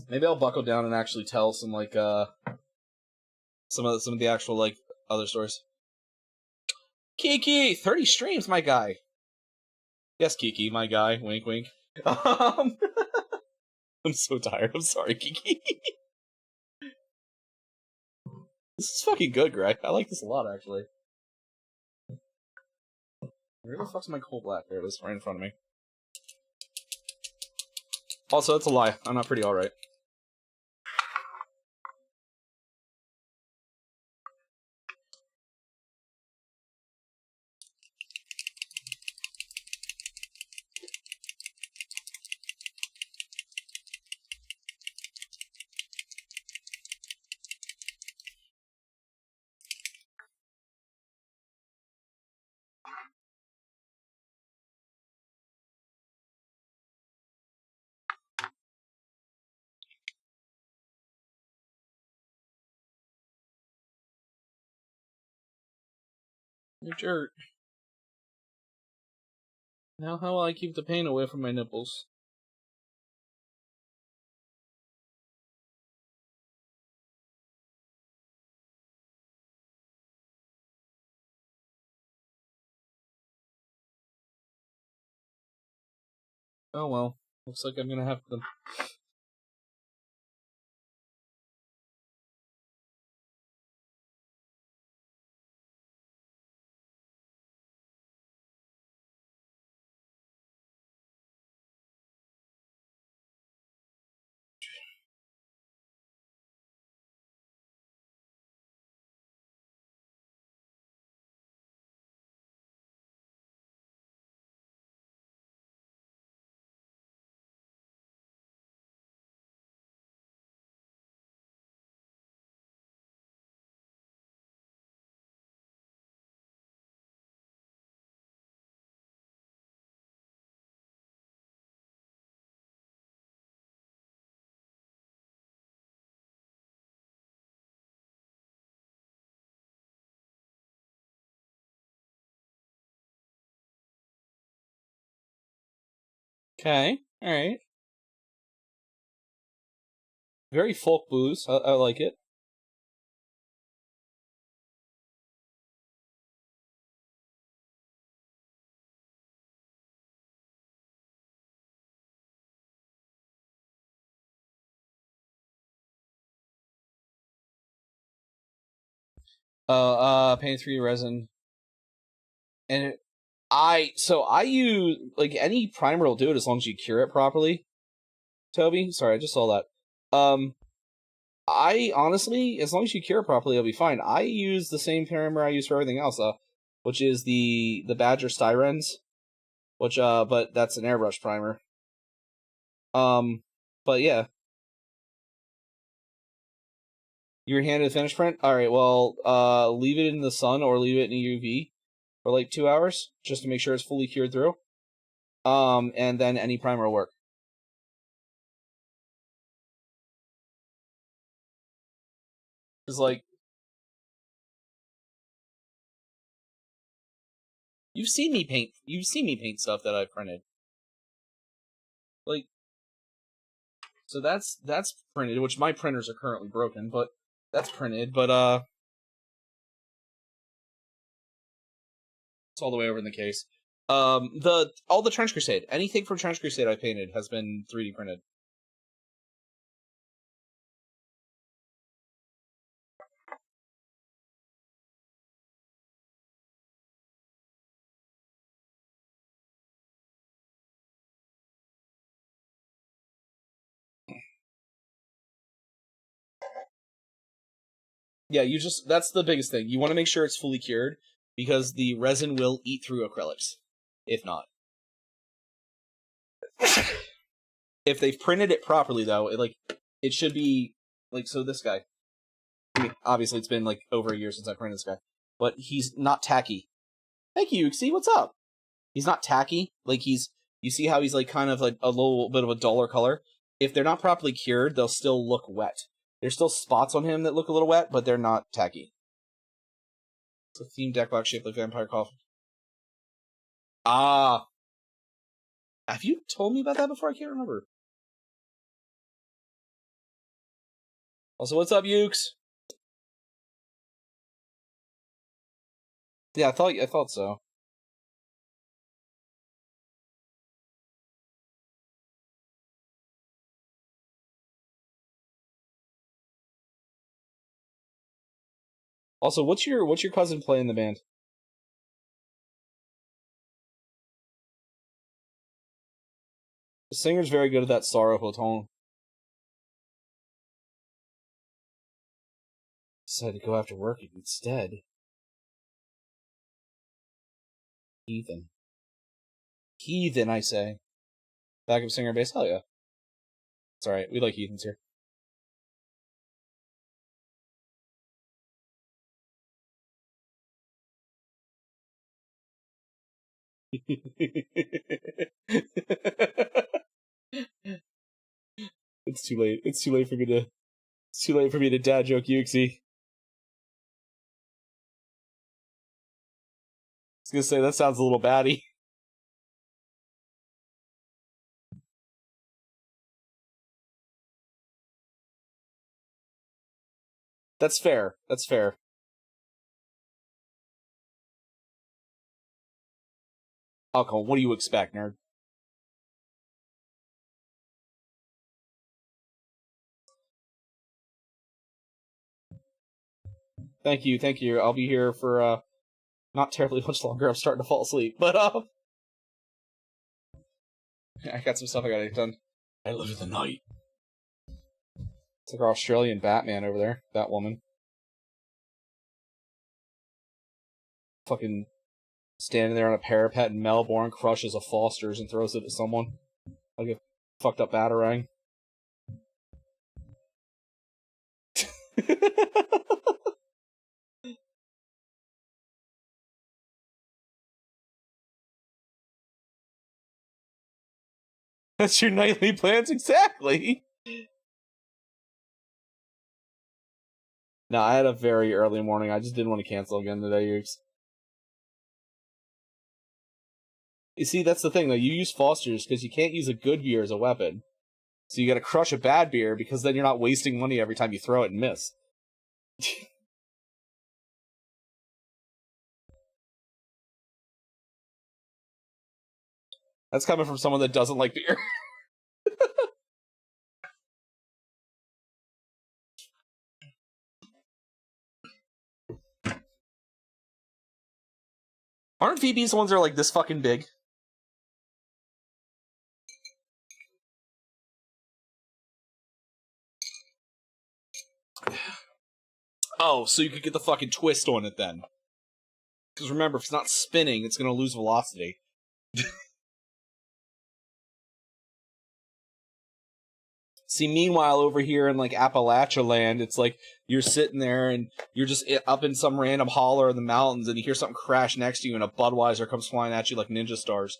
Maybe I'll buckle down and actually tell some some of the actual like other stories. Kiki, 30 streams, my guy. Yes, Kiki, my guy. Wink, wink. I'm so tired. I'm sorry, Kiki. This is fucking good, Greg. I like this a lot, actually. Where the fuck's my coal black? There it is, right in front of me. Also, that's a lie. I'm not pretty alright. You jerk. Now how will I keep the pain away from my nipples? Oh well. Looks like I'm gonna have to... Okay, alright. Very folk blues. I like it. Paint 3 resin. And I use, like, any primer will do it as long as you cure it properly. Toby? Sorry, I just saw that. I honestly, as long as you cure it properly, it'll be fine. I use the same primer I use for everything else, which is the Badger Styrens, which but that's an airbrush primer. But yeah, your hand to the finish print. All right, well, leave it in the sun or leave it in UV for like 2 hours just to make sure it's fully cured through. And then any primer will work. It's like, you've seen me paint stuff that I've printed. Like, so that's printed, which my printers are currently broken, but that's printed, but it's all the way over in the case. All the Trench Crusade, anything from Trench Crusade I painted has been 3D printed. Yeah, that's the biggest thing. You want to make sure it's fully cured, because the resin will eat through acrylics, if not. If they've printed it properly, though, it should be, like, so this guy. I mean, obviously, it's been, like, over a year since I printed this guy, but he's not tacky. Thank you, see, what's up? He's not tacky. Like, you see how he's, like, kind of, like, a little bit of a duller color? If they're not properly cured, they'll still look wet. There's still spots on him that look a little wet, but they're not tacky. It's a themed deck box shaped like Vampire Coffin. Ah. Have you told me about that before? I can't remember. Also, what's up, Ukes? Yeah, I thought so. Also, what's your cousin play in the band? The singer's very good at that sorrowful tone. Decided to go after work instead. Heathen. Heathen, I say. Backup singer bass? Hell yeah. It's alright, we like heathens here. It's too late. It's too late for me to dad joke Yuxie. I was gonna say, that sounds a little batty. That's fair. That's fair. Alcohol, what do you expect, nerd? Thank you. I'll be here for, not terribly much longer. I'm starting to fall asleep, but, I got some stuff I gotta get done. I live in the night. It's like our Australian Batman over there. Batwoman. Fucking standing there on a parapet in Melbourne, crushes a Foster's and throws it at someone. Like a fucked up batarang. That's your nightly plans, exactly. No, I had a very early morning. I just didn't want to cancel again today, Ukes. You see, that's the thing, though. You use Foster's because you can't use a good beer as a weapon. So you gotta crush a bad beer, because then you're not wasting money every time you throw it and miss. That's coming from someone that doesn't like beer. Aren't VBs the ones that are like this fucking big? Oh, so you could get the fucking twist on it then. Because remember, if it's not spinning, it's gonna lose velocity. See, meanwhile, over here in, like, Appalachia land, it's like, you're sitting there, and you're just up in some random holler in the mountains, and you hear something crash next to you, and a Budweiser comes flying at you like ninja stars.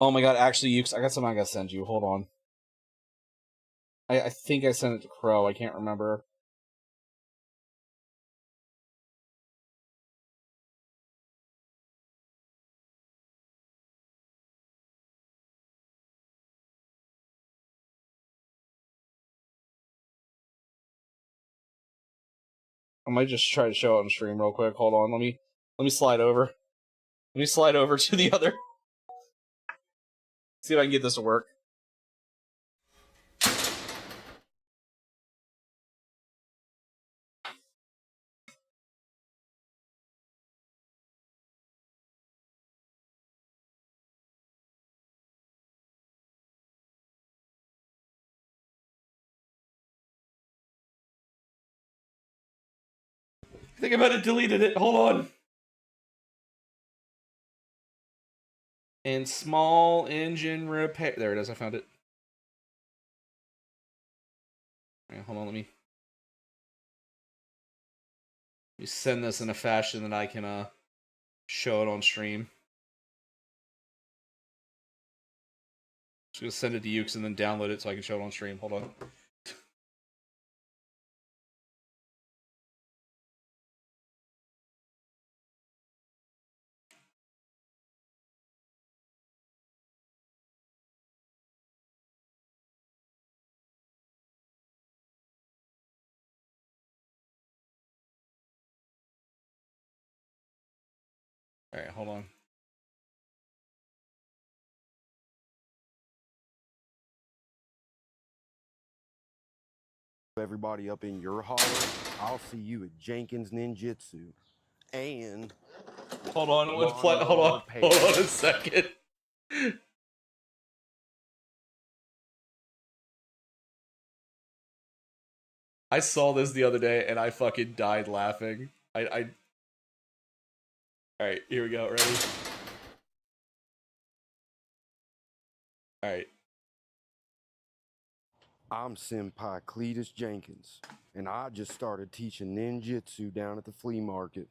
Oh my god, actually, Ukes, I got something I gotta send you. Hold on. I think I sent it to Crow. I can't remember. I might just try to show it on stream real quick. Hold on. Let me slide over. Let me slide over to the other. See if I can get this to work. I think I might have deleted it. Hold on. And small engine repair. There it is. I found it. Right, hold on. Let me send this in a fashion that I can show it on stream. Just gonna send it to Ukes and then download it so I can show it on stream. Hold on. Alright, hold on. Everybody up in your holler, I'll see you at Jenkins Ninjutsu. And hold on, hold on a second. I saw this the other day and I fucking died laughing. Alright, here we go, ready? Alright. I'm Senpai Cletus Jenkins, and I just started teaching ninjutsu down at the flea market.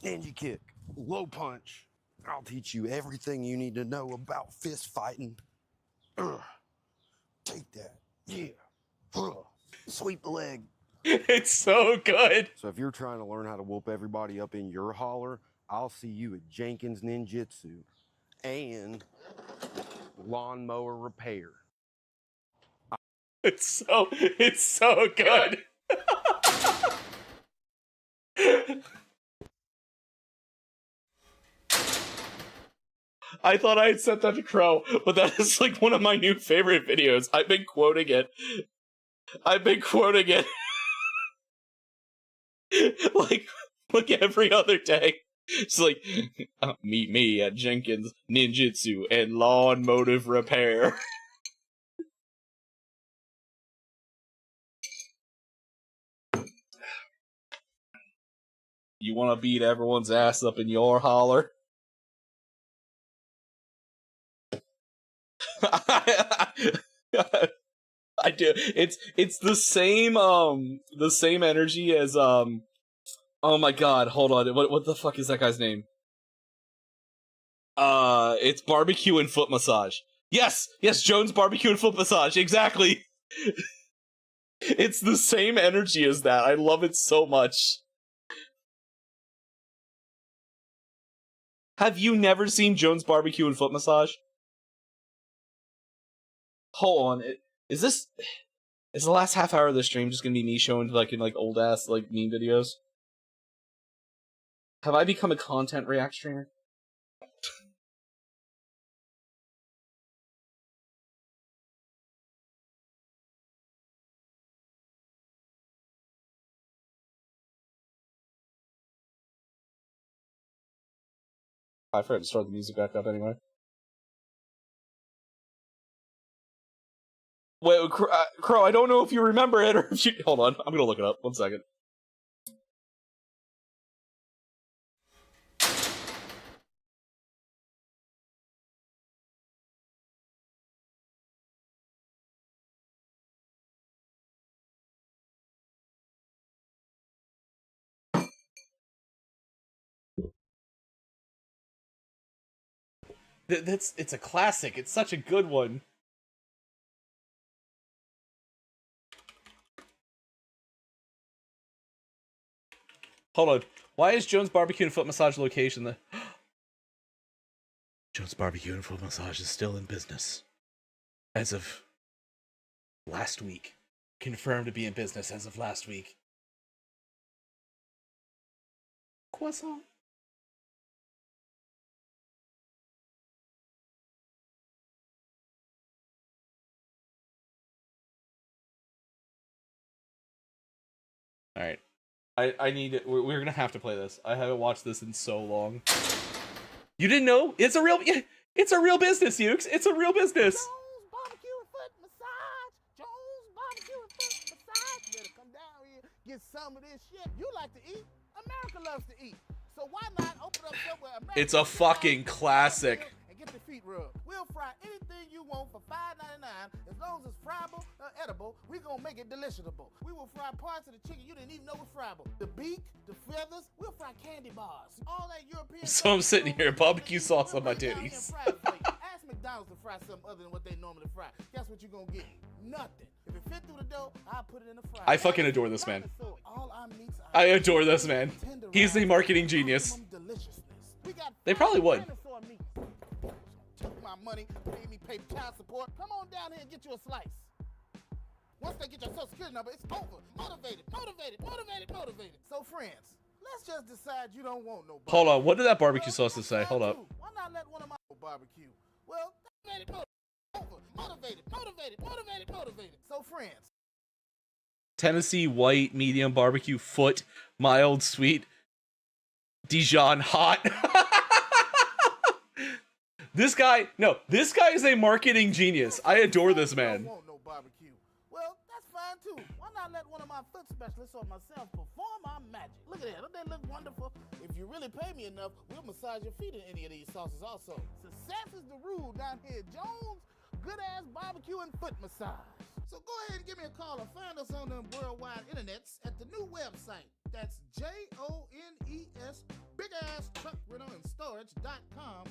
Ninja kick, low punch. I'll teach you everything you need to know about fist fighting. Take that, yeah. Sweep the leg. It's so good. So if you're trying to learn how to whoop everybody up in your holler, I'll see you at Jenkins Ninjutsu and lawnmower repair. It's so good. I thought I had sent that to Crow, but that is like one of my new favorite videos. I've been quoting it like every other day. It's like, meet me at Jenkins Ninjutsu and Lawn Motive Repair. You want to beat everyone's ass up in your holler? I do. It's the same energy as oh my god, hold on. What the fuck is that guy's name? It's barbecue and foot massage. Yes, Jones barbecue and foot massage. Exactly. It's the same energy as that. I love it so much. Have you never seen Jones barbecue and foot massage? Hold on. Is the last half hour of the stream just gonna be me showing like old ass like meme videos? Have I become a content react streamer? I forgot to start the music back up anyway. Wait, Crow, I don't know if you remember it or if you... Hold on, I'm gonna look it up. 1 second. It's a classic. It's such a good one. Hold on. Why is Jones Barbecue and Foot Massage location the... Jones Barbecue and Foot Massage is still in business. As of last week. Confirmed to be in business as of last week. Croissant. Alright. I need it. We're gonna have to play this. I haven't watched this in so long. You didn't know? It's a real business, Ukes. It's a real business. Jones barbecue and foot massage. Jones barbecue and foot massage. You better come down here, get some of this shit. You like to eat. America loves to eat. So why not open up somewhere America? It's a fucking classic. And get your feet rubbed. We'll fry anything you want for $5.99. As long as it's friable or edible, we gonna make it deliciable. We will fry parts of the chicken you didn't even know was friable. The beak, the feathers, we'll fry candy bars. All that European. So I'm sitting here, barbecue sauce on my titties. Ask McDonald's to fry something other than what they normally fry. Guess what you gonna get? Nothing. If it fit through the dough, I'll put it in the fryer. I fucking adore this man. All our meats are I adore this man. He's the marketing genius. They probably would. Took my money, made me pay child support. Come on down here and get you a slice. Once they get your social security number, it's over. Motivated. So friends, let's just decide you don't want no barbecue. Hold on, what did that barbecue sauce say? Hold up. Why not let one of my barbecue? Well, that made it over. Motivated. So friends. Tennessee white, medium barbecue, foot, mild, sweet, Dijon hot. This guy is a marketing genius. I adore this man. Don't want no barbecue. Well, that's fine too. Why not let one of my foot specialists or myself perform our magic? Look at that. Don't they look wonderful? If you really pay me enough, we'll massage your feet in any of these sauces also. Success is the rule down here at Jones. Good ass barbecue and foot massage. So go ahead and give me a call or find us on the worldwide internets at the new website. That's JONES big ass truck rental and storage.com/.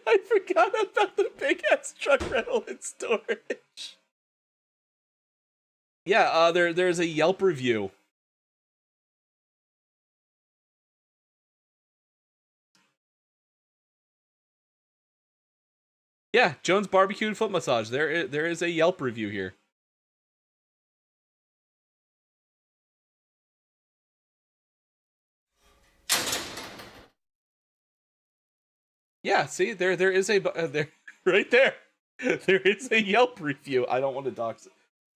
I forgot about the big ass truck rental and storage. Yeah, there's a Yelp review. Yeah, Jones Barbecue and Foot Massage. There is a Yelp review here. Yeah, see, there is a there right there. There is a Yelp review. I don't want to dox.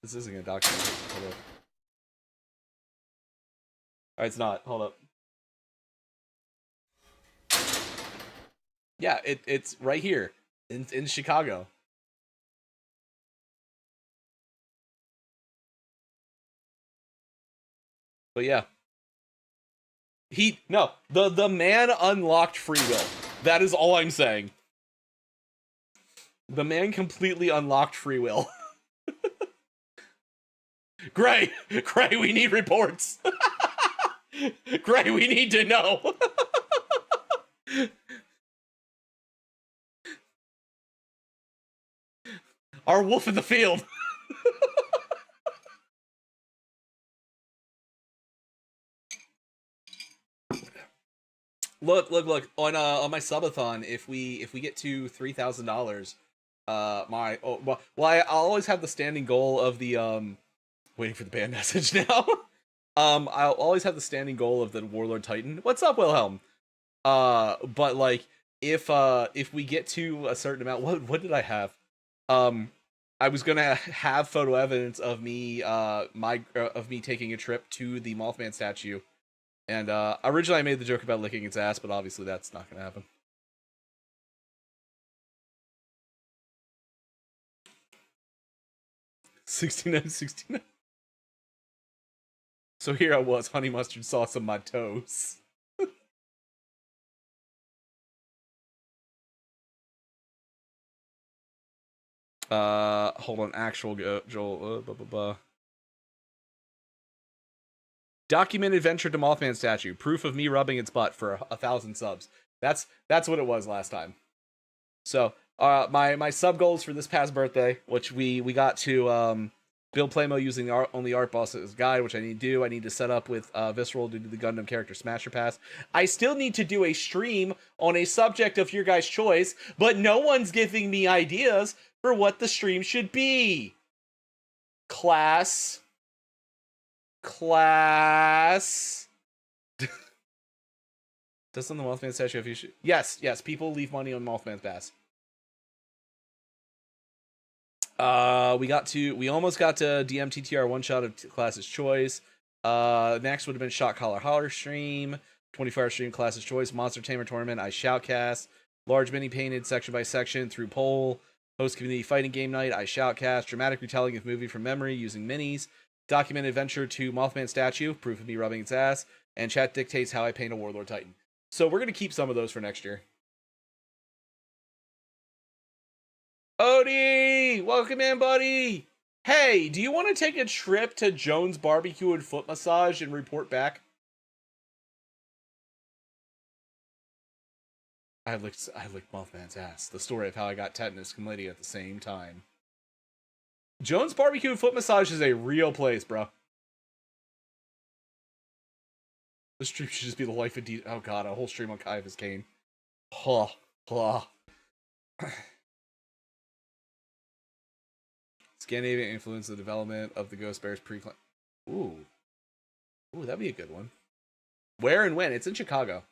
This isn't gonna dox me. Hold up. All right, it's not. Hold up. Yeah, it's right here in Chicago. But yeah. The man unlocked free will. That is all I'm saying. The man completely unlocked free will. Gray, we need reports. Gray, we need to know. Our wolf in the field. Look on my subathon. If we get to $3,000, I always have the standing goal of the waiting for the band message now. I'll always have the standing goal of the Warlord Titan. What's up, Wilhelm? But like if we get to a certain amount, what did I have? I was gonna have photo evidence of me of me taking a trip to the Mothman statue. And originally I made the joke about licking its ass, but obviously that's not going to happen. $69.69. So here I was, honey mustard sauce on my toes. Hold on, actual Joel. Documented venture to Mothman statue. Proof of me rubbing its butt for 1,000 subs. That's what it was last time. So, my sub goals for this past birthday, which we got to build Playmo using the only art boss's guide, which I need to do. I need to set up with Visceral to do the Gundam character Smasher Pass. I still need to do a stream on a subject of your guys' choice, but no one's giving me ideas for what the stream should be. Class. Doesn't the Mothman statue have you should... Yes, people leave money on Mothman's Pass. We almost got to DMTTR one shot of Class's Choice. Next would have been Shot Collar Holler stream, 24-hour stream Class's Choice, Monster Tamer Tournament, I Shoutcast, large mini painted section by section through poll, host community fighting game night, I Shoutcast, dramatic retelling of movie from memory using minis, documented venture to Mothman statue, proof of me rubbing its ass, and chat dictates how I paint a Warlord Titan. So we're gonna keep some of those for next year. Odie! Welcome in, buddy! Hey, do you want to take a trip to Jones Barbecue and Foot Massage and report back? I licked Mothman's ass. The story of how I got tetanus chlamydia at the same time. Jones Barbecue and Foot Massage is a real place, bro. The stream should just be the life of oh god, a whole stream on Caiaphas Kane. Scandinavian influence the development of the Ghost Bears pre-clan. Ooh, that'd be a good one. Where and when? It's in Chicago.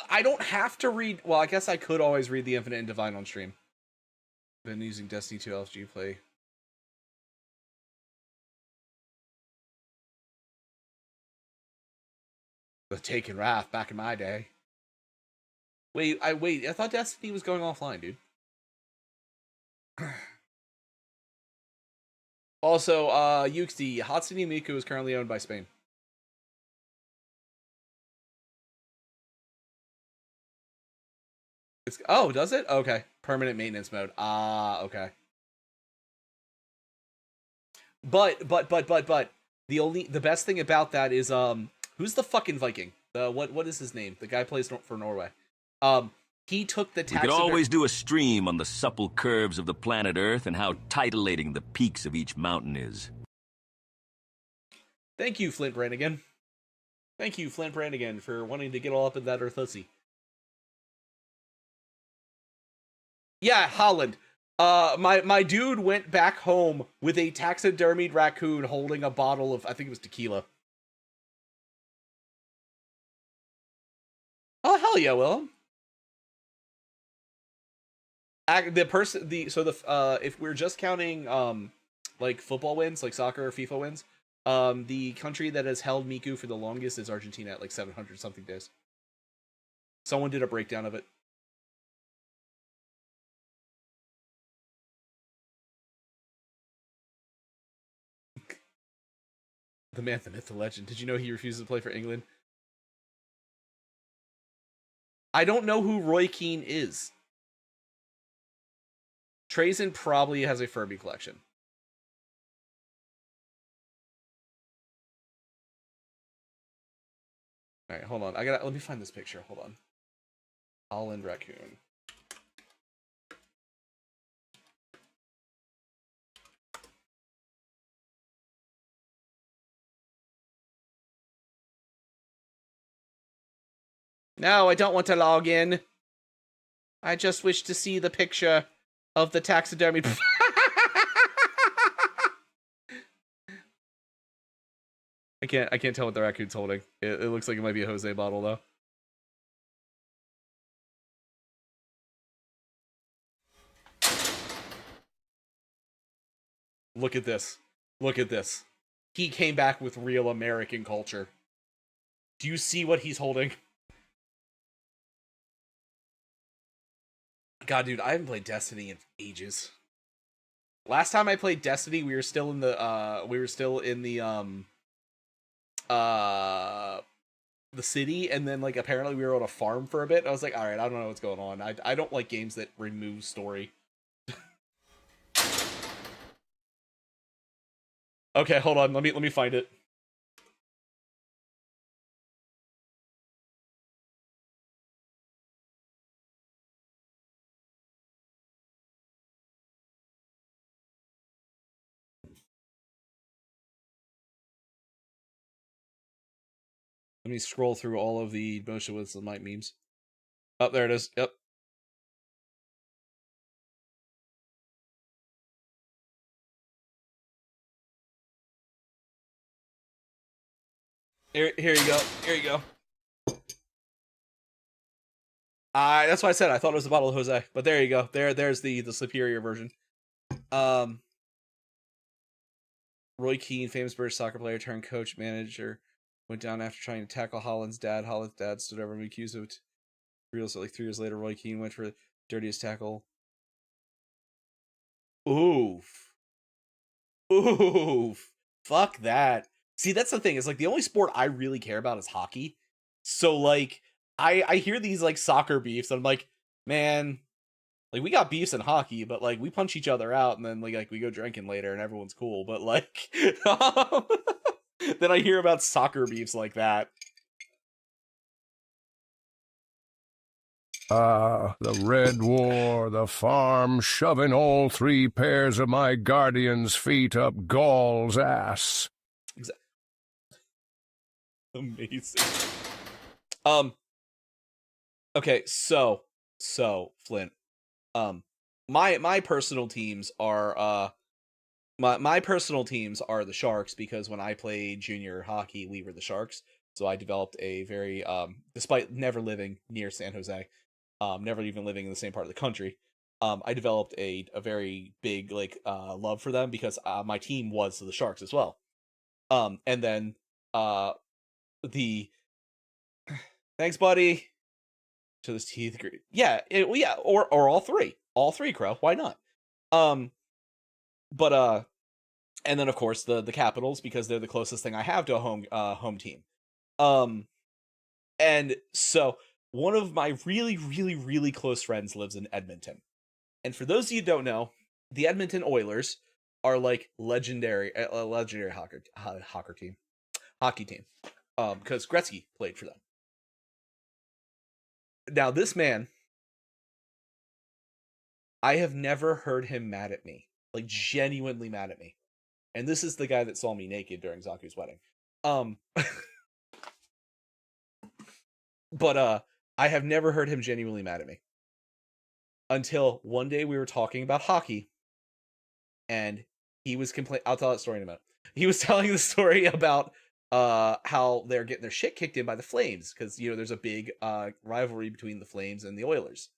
I don't have to read. Well, I guess I could always read the Infinite and Divine on stream. Been using Destiny 2 LFG play. The Taken Wrath back in my day. Wait, I thought Destiny was going offline, dude. Also, Yuxi, Hatsune Miku is currently owned by Spain. Oh, does it? Okay. Permanent maintenance mode. Ah, okay. But the best thing about that is who's the fucking Viking? What is his name? The guy plays for Norway. He took the We could always do a stream on the supple curves of the planet Earth and how titillating the peaks of each mountain is. Thank you, Flint Brannigan. Thank you, Flint Brannigan, for wanting to get all up in that Earthussy. Yeah, Holland. My dude went back home with a taxidermied raccoon holding a bottle of, I think it was tequila. Oh, hell yeah, Willem. If we're just counting like football wins, like soccer or FIFA wins, the country that has held Miku for the longest is Argentina at like 700 something days. Someone did a breakdown of it. The man, the myth, the legend. Did you know he refuses to play for England? I don't know who Roy Keane is. Trazen probably has a Furby collection. All right, hold on. Let me find this picture. Hold on. Holland raccoon. No, I don't want to log in. I just wish to see the picture of the taxidermy. I can't tell what the raccoon's holding. It looks like it might be a Jose bottle though. Look at this. Look at this. He came back with real American culture. Do you see what he's holding? God, dude, I haven't played Destiny in ages. Last time I played Destiny, we were still in the city, and then like apparently we were on a farm for a bit. I was like, all right, I don't know what's going on. I don't like games that remove story. Okay, hold on. Let me find it. Let me scroll through all of the Motion with some Might memes. Oh, there it is. Yep. Here you go. Here you go. That's why I said I thought it was a bottle of Jose, but there you go. There's the superior version. Roy Keane, famous British soccer player turned coach manager, went down after trying to tackle Holland's dad. Holland's dad stood over and accused of it. Like 3 years later, Roy Keane went for the dirtiest tackle. Oof. Oof. Fuck that. See, that's the thing. It's like the only sport I really care about is hockey. So like I hear these like soccer beefs and I'm like, man, like we got beefs in hockey, but like we punch each other out and then like we go drinking later and everyone's cool. But like then I hear about soccer beefs like that. The Red War, the farm, shoving all 3 pairs of my guardian's feet up Gaul's ass. Exactly. Amazing. Okay, so Flint. My personal teams are my personal teams are the Sharks because when I played junior hockey, we were the Sharks. So I developed a very despite never living near San Jose, never even living in the same part of the country, I developed a very big like love for them because my team was the Sharks as well. And then the thanks, buddy. To this teeth grit. Yeah, or all three, Crow. Why not? But and then of course the Capitals because they're the closest thing I have to a home team. And so one of my really close friends lives in Edmonton. And for those of you who don't know, the Edmonton Oilers are like legendary hockey team. Because Gretzky played for them. Now this man, I have never heard him mad at me. Like genuinely mad at me. And this is the guy that saw me naked during Zaku's wedding. But I have never heard him genuinely mad at me. Until one day we were talking about hockey. And he was complaining. I'll tell that story in a minute. He was telling the story about how they're getting their shit kicked in by the Flames. Because, you know, there's a big rivalry between the Flames and the Oilers.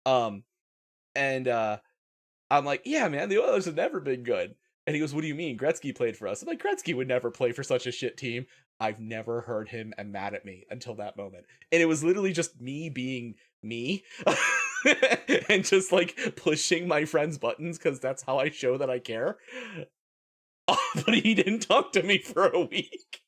And I'm like, yeah, man, the Oilers have never been good. And he goes, what do you mean? Gretzky played for us. I'm like, Gretzky would never play for such a shit team. I've never heard him and mad at me until that moment. And it was literally just me being me. And just like pushing my friend's buttons because that's how I show that I care. But he didn't talk to me for a week.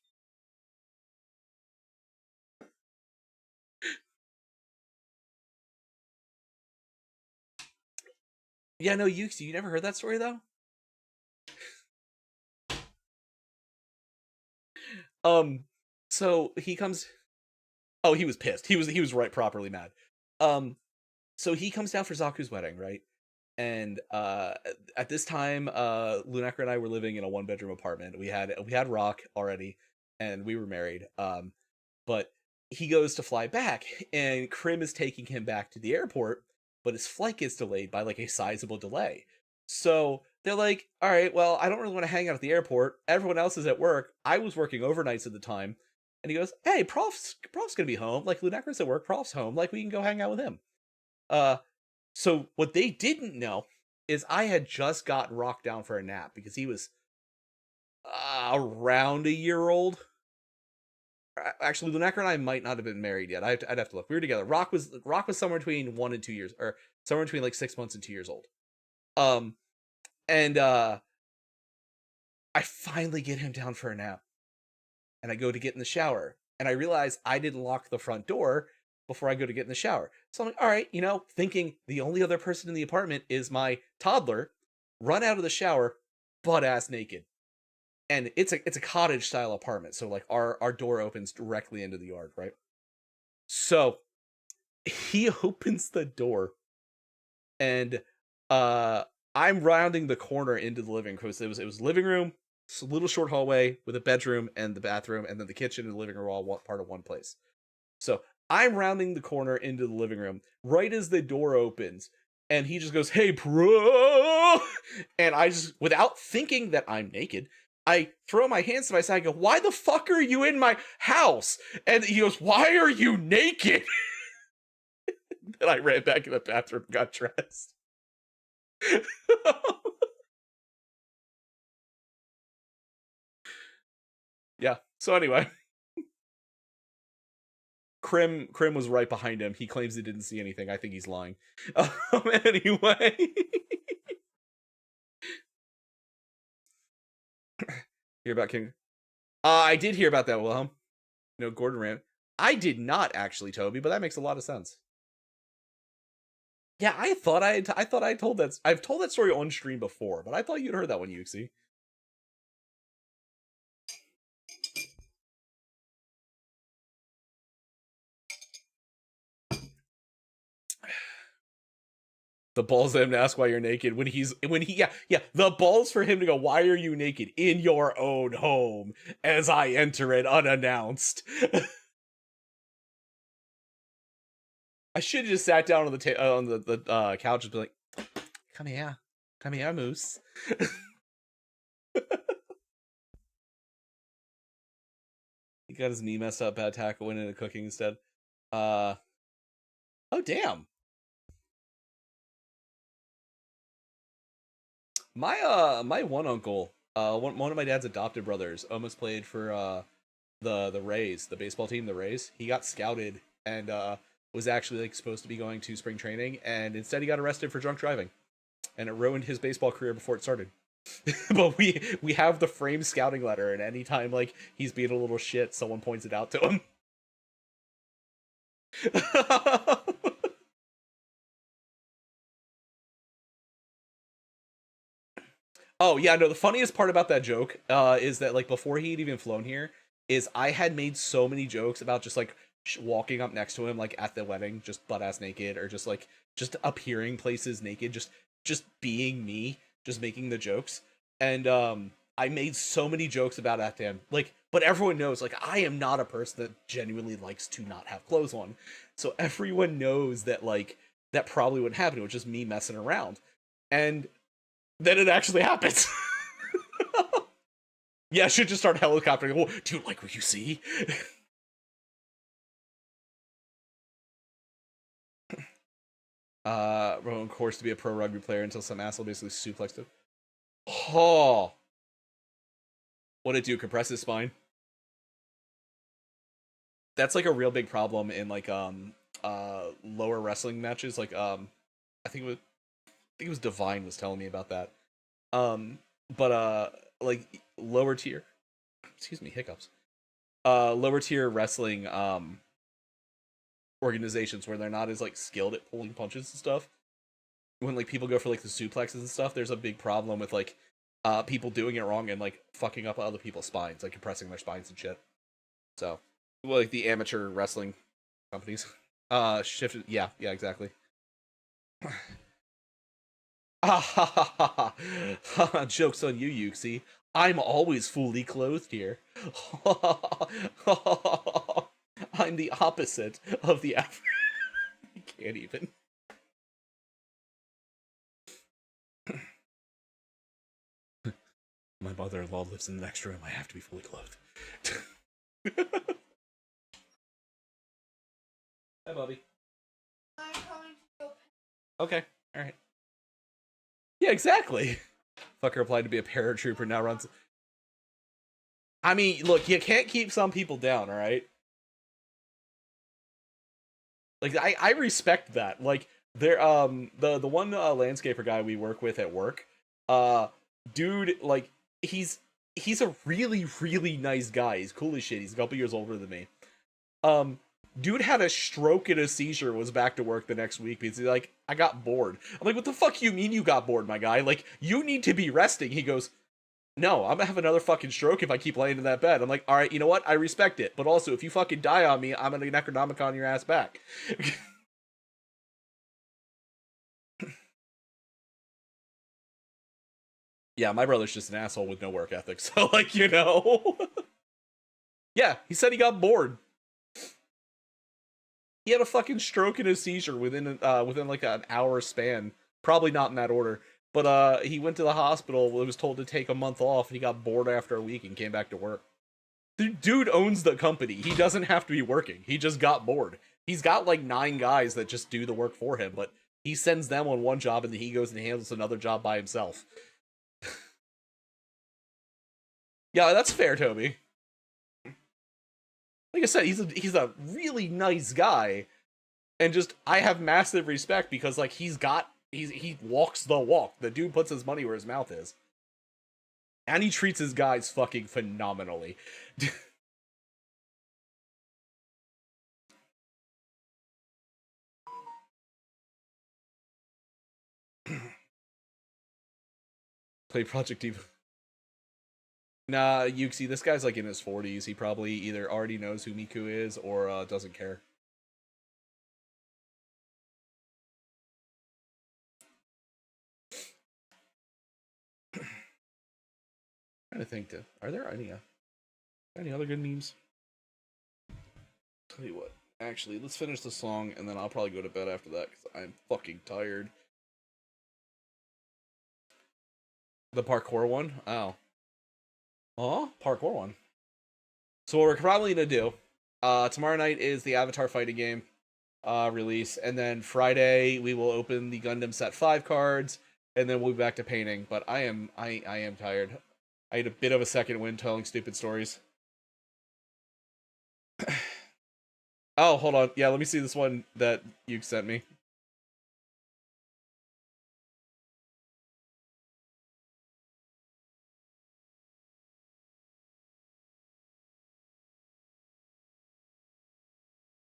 Yeah, no, you never heard that story though? So he comes. Oh, he was pissed. He was right properly mad. So he comes down for Zaku's wedding, right? And at this time, Lunecra and I were living in a 1-bedroom apartment. We had Rock already, and we were married. But he goes to fly back, and Krim is taking him back to the airport, but his flight gets delayed by like a sizable delay. So they're like, all right, well, I don't really want to hang out at the airport. Everyone else is at work. I was working overnights at the time. And he goes, hey, Prof's gonna be home. Like, Lunecra's at work, Prof's home. Like, we can go hang out with him. Uh, so what they didn't know is I had just got Rock down for a nap because he was around a year old. Actually, Lunecra and I might not have been married yet. I'd have to look. We were together. Rock was somewhere between 1 and 2 years, or somewhere between like 6 months and 2 years old. And I finally get him down for a nap, and I go to get in the shower, and I realize I didn't lock the front door before I go to get in the shower. So I'm like, all right, thinking the only other person in the apartment is my toddler, run out of the shower, butt ass naked. And it's a cottage style apartment, so like our door opens directly into the yard, right? So he opens the door, and I'm rounding the corner into the living room, because it was living room, a little short hallway with a bedroom and the bathroom, and then the kitchen and the living room all part of one place. So I'm rounding the corner into the living room right as the door opens, and he just goes, hey, bro! And I just, without thinking that I'm naked, I throw my hands to my side and go, why the fuck are you in my house? And he goes, why are you naked? Then I ran back in the bathroom and got dressed. Yeah, so anyway. Krim was right behind him. He claims he didn't see anything. I think he's lying. Anyway. Hear about King? I did hear about that, Wilhelm. Gordon Ramsay. I did not actually, Toby, but that makes a lot of sense. Yeah, I thought I told that. I've told that story on stream before, but I thought you'd heard that one, Yuxi. The balls of him to ask why you're naked when he the balls for him to go, why are you naked in your own home as I enter it unannounced. I should have just sat down on the couch and be like, come here, Moose. He got his knee messed up, bad tackle, went into cooking instead. Oh damn. My one uncle, one of my dad's adopted brothers, almost played for the Rays, the baseball team, the Rays. He got scouted and was actually like supposed to be going to spring training, and instead he got arrested for drunk driving, and it ruined his baseball career before it started. But we have the framed scouting letter, and anytime like he's being a little shit, someone points it out to him. Oh yeah, no, the funniest part about that joke is that like before he'd even flown here, is I had made so many jokes about just like walking up next to him like at the wedding, just butt ass naked, or just appearing places naked, just being me, just making the jokes. And I made so many jokes about that to him. Like, but everyone knows like I am not a person that genuinely likes to not have clothes on. So everyone knows that like that probably wouldn't happen. It was just me messing around. And then it actually happens. Yeah, I should just start helicoptering. Oh, do you like what you see? On course to be a pro rugby player until some asshole basically suplexed him. Oh. What'd it do? Compress his spine? That's like a real big problem in like lower wrestling matches. Like I think it was Divine was telling me about that. But like lower tier, excuse me, hiccups. Lower tier wrestling organizations where they're not as like skilled at pulling punches and stuff, when like people go for like the suplexes and stuff, there's a big problem with like people doing it wrong and like fucking up other people's spines, like compressing their spines and shit. So, well, like the amateur wrestling companies. Shifted. Yeah, exactly. Joke's on you, Yuxi. I'm always fully clothed here. I'm the opposite of the average. I can't even. My mother-in-law lives in the next room. I have to be fully clothed. Hi, Bobby. I'm going to go. Okay, alright. Yeah, exactly. Fucker applied to be a paratrooper, now runs. I mean, look, you can't keep some people down, alright? Like, I respect that. Like, there, the one landscaper guy we work with at work, dude, like, he's a really, really nice guy. He's cool as shit. He's a couple years older than me. Dude had a stroke and a seizure, was back to work the next week because he's like, I got bored. I'm like, what the fuck you mean you got bored, my guy? Like, you need to be resting. He goes, no, I'm gonna have another fucking stroke if I keep laying in that bed. I'm like, alright, you know what? I respect it. But also, if you fucking die on me, I'm gonna Necronomicon your ass back. Yeah, my brother's just an asshole with no work ethic, so, like, you know. Yeah, he said he got bored. He had a fucking stroke and a seizure within like an hour span. Probably not in that order. But he went to the hospital, was told to take a month off, and he got bored after a week and came back to work. The dude owns the company. He doesn't have to be working. He just got bored. He's got like 9 guys that just do the work for him, but he sends them on one job and then he goes and handles another job by himself. Yeah, that's fair, Toby. Like I said, he's a really nice guy, and just I have massive respect because like he walks the walk. The dude puts his money where his mouth is, and he treats his guys fucking phenomenally. Play Project Diva. Nah, Yuxi, this guy's like in his 40s. He probably either already knows who Miku is or doesn't care. Trying to think, are there any other good memes? Tell you what, actually, let's finish the song and then I'll probably go to bed after that because I'm fucking tired. The parkour one? Oh. Oh, parkour one. So what we're probably gonna do, tomorrow night is the Avatar fighting game release, and then Friday we will open the Gundam Set 5 cards, and then we'll be back to painting. But I am tired. I had a bit of a second wind telling stupid stories. Oh, hold on. Yeah, let me see this one that you sent me.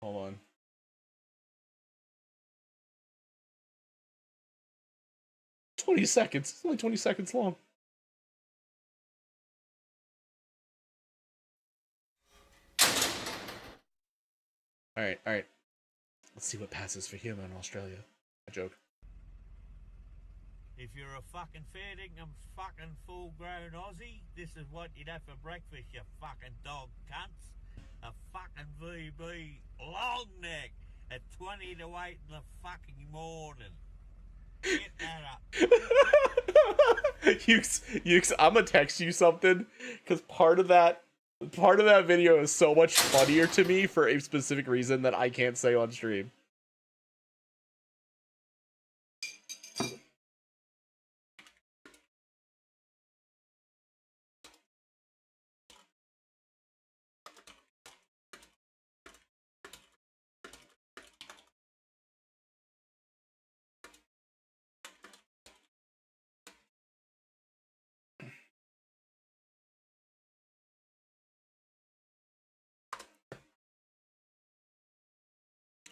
Hold on. "20 seconds. It's only 20 seconds long." Alright. Let's see what passes for human in Australia. A joke. If you're a fucking fair dinkum fucking full-grown Aussie, this is what you'd have for breakfast, you fucking dog cunts. A fucking VB long neck at 20 to 8 in the fucking morning. Get that up. Yukes, I'm gonna text you something, because part of that video is so much funnier to me for a specific reason that I can't say on stream.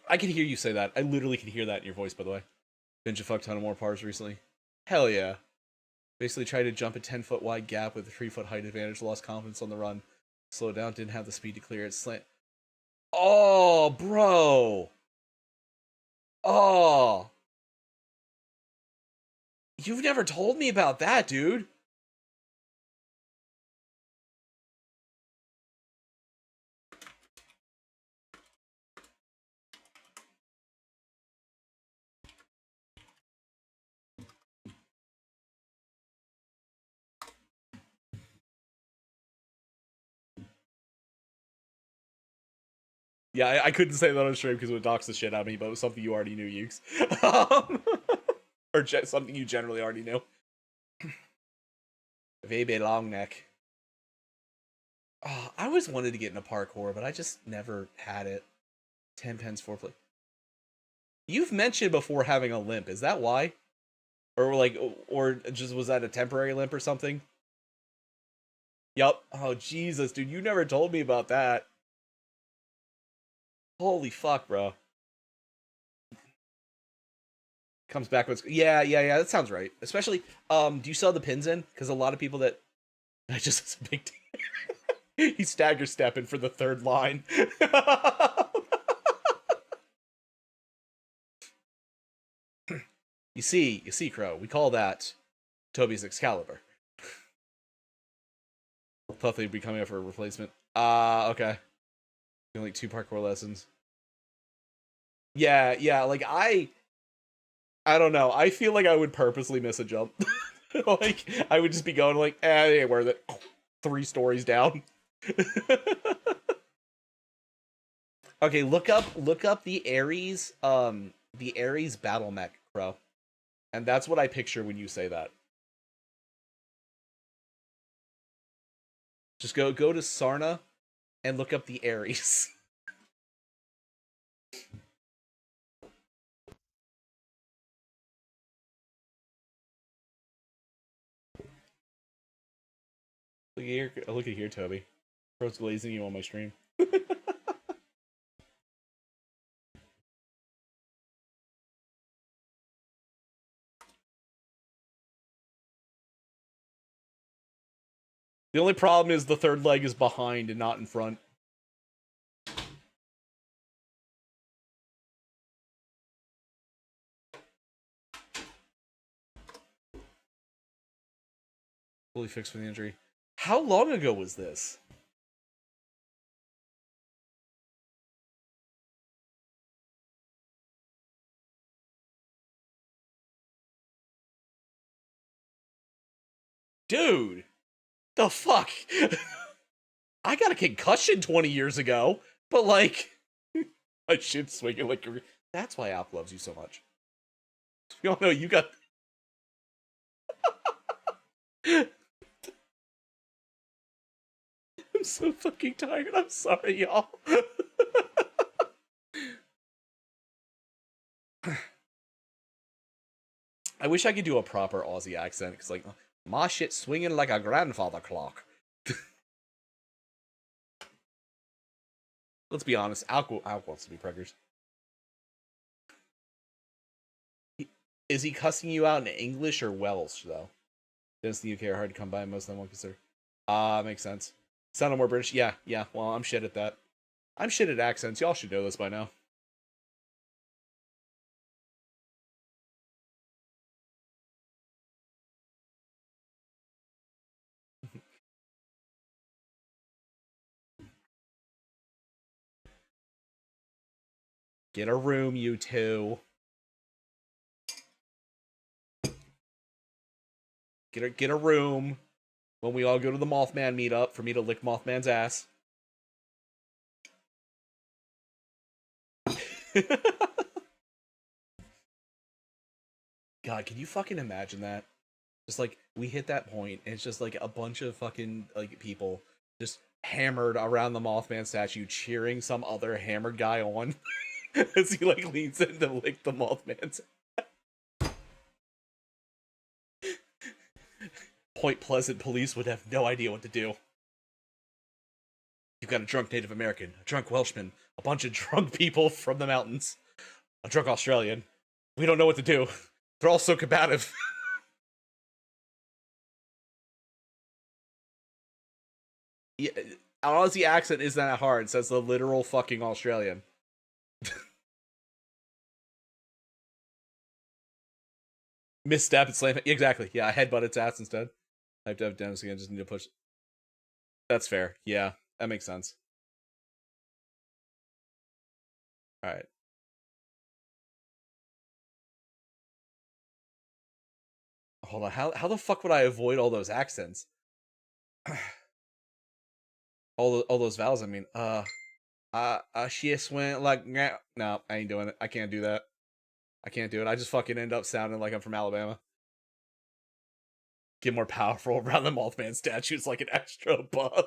I can hear you say that. I literally can hear that in your voice, by the way. Binge a fuck ton of more pars recently. Hell yeah. Basically tried to jump a 10-foot wide gap with a 3-foot height advantage, lost confidence on the run. Slowed down, didn't have the speed to clear it. Slant. Oh, bro. Oh. You've never told me about that, dude. Yeah, I couldn't say that on stream because it would dox the shit out of me, but it was something you already knew, Ukes. Or something you generally already knew. Baby long neck. Oh, I always wanted to get into parkour, but I just never had it. 10 pens foreplay. You've mentioned before having a limp. Is that why? Or just was that a temporary limp or something? Yup. Oh, Jesus, dude. You never told me about that. Holy fuck, bro. Comes back with... Yeah, that sounds right. Especially, do you sell the pins in? Because a lot of people that... I just... It's a big... He's stagger stepping for the third line. You see, Crow. We call that Toby's Excalibur. Thought they'd be coming up for a replacement. Okay. Like 2 parkour lessons. Yeah, like I don't know. I feel like I would purposely miss a jump. Like, I would just be going like, it ain't worth it. 3 stories down. Okay, look up the Ares battle mech, Crow. And that's what I picture when you say that. Just go to Sarna and look up the Ares. Look at here, Toby. Bro's glazing you on my stream. The only problem is the third leg is behind and not in front. Fully fixed for the injury. How long ago was this? Dude! The fuck? I got a concussion 20 years ago, but like... my shit's swinging like... That's why Alp loves you so much. We all know you got... I'm so fucking tired. I'm sorry, y'all. I wish I could do a proper Aussie accent, because, like, my shit swinging like a grandfather clock. Let's be honest, Alk wants to be preggers. Is he cussing you out in English or Welsh, though? Dentists in the UK are hard to come by, most of them won't consider. Makes sense. Sounded more British. Yeah, well, I'm shit at that. I'm shit at accents. Y'all should know this by now. Get a room, you two. Get a room when we all go to the Mothman meetup for me to lick Mothman's ass. God, can you fucking imagine that? Just like, we hit that point, and it's just like a bunch of fucking like people just hammered around the Mothman statue, cheering some other hammered guy on as he like leans in to lick the Mothman's ass. Point Pleasant police would have no idea what to do. You've got a drunk Native American, a drunk Welshman, a bunch of drunk people from the mountains, a drunk Australian. We don't know what to do. They're all so combative. Yeah, an Aussie accent isn't that hard, says the literal fucking Australian. Misstep and slam it. Exactly. Yeah, I headbutt its ass instead. I have to have Dennis again, just need to push. That's fair. Yeah, that makes sense. Alright. Hold on, how the fuck would I avoid all those accents? all those vowels, I mean. She just went like, no, I ain't doing it. I can't do that. I can't do it. I just fucking end up sounding like I'm from Alabama. Get more powerful around the Mothman statues like an extra buff.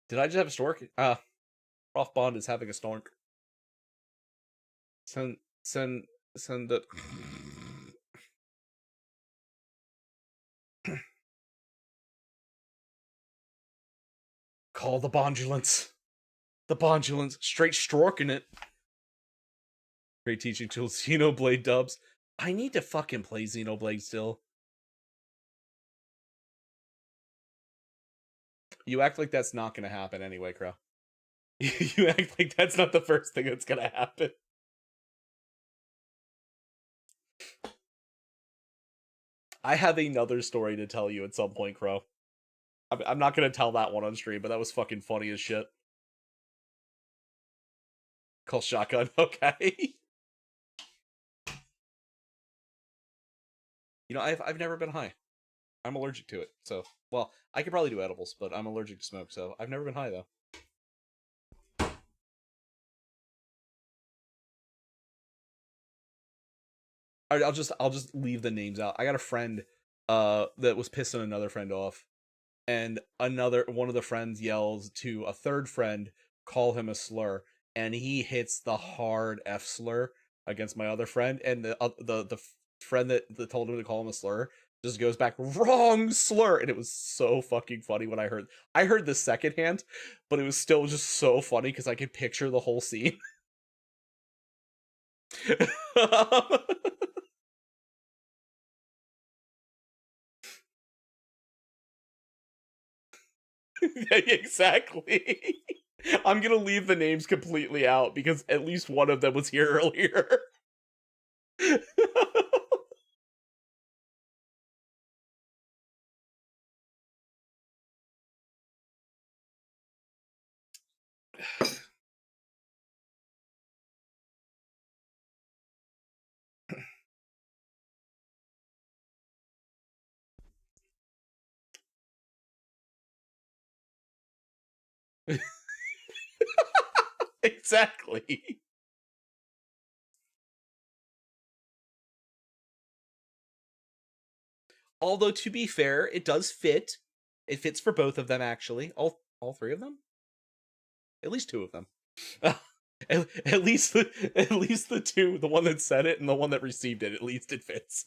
Did I just have a stork? Prof Bond is having a stork. Send the... Call the Bondulance. The Bondulance. Straight storking it. Great teaching tools. Xenoblade dubs. I need to fucking play Xenoblade still. You act like that's not gonna happen anyway, Crow. You act like that's not the first thing that's gonna happen. I have another story to tell you at some point, Crow. I'm not gonna tell that one on stream, but that was fucking funny as shit. Call shotgun, okay. You know, I've never been high. I'm allergic to it, so... Well, I could probably do edibles, but I'm allergic to smoke, so I've never been high, though. I'll just leave the names out. I got a friend that was pissing another friend off, and one of the friends yells to a third friend, call him a slur, and he hits the hard F slur against my other friend, and the friend that told him to call him a slur just goes back, wrong slur, and it was so fucking funny when I heard the second hand, but it was still just so funny because I could picture the whole scene. Exactly. I'm gonna leave the names completely out because at least one of them was here earlier. Exactly. Although, to be fair, it does fit. It fits for both of them, actually. All three of them? At least two of them. At least the two, the one that said it and the one that received it, at least it fits.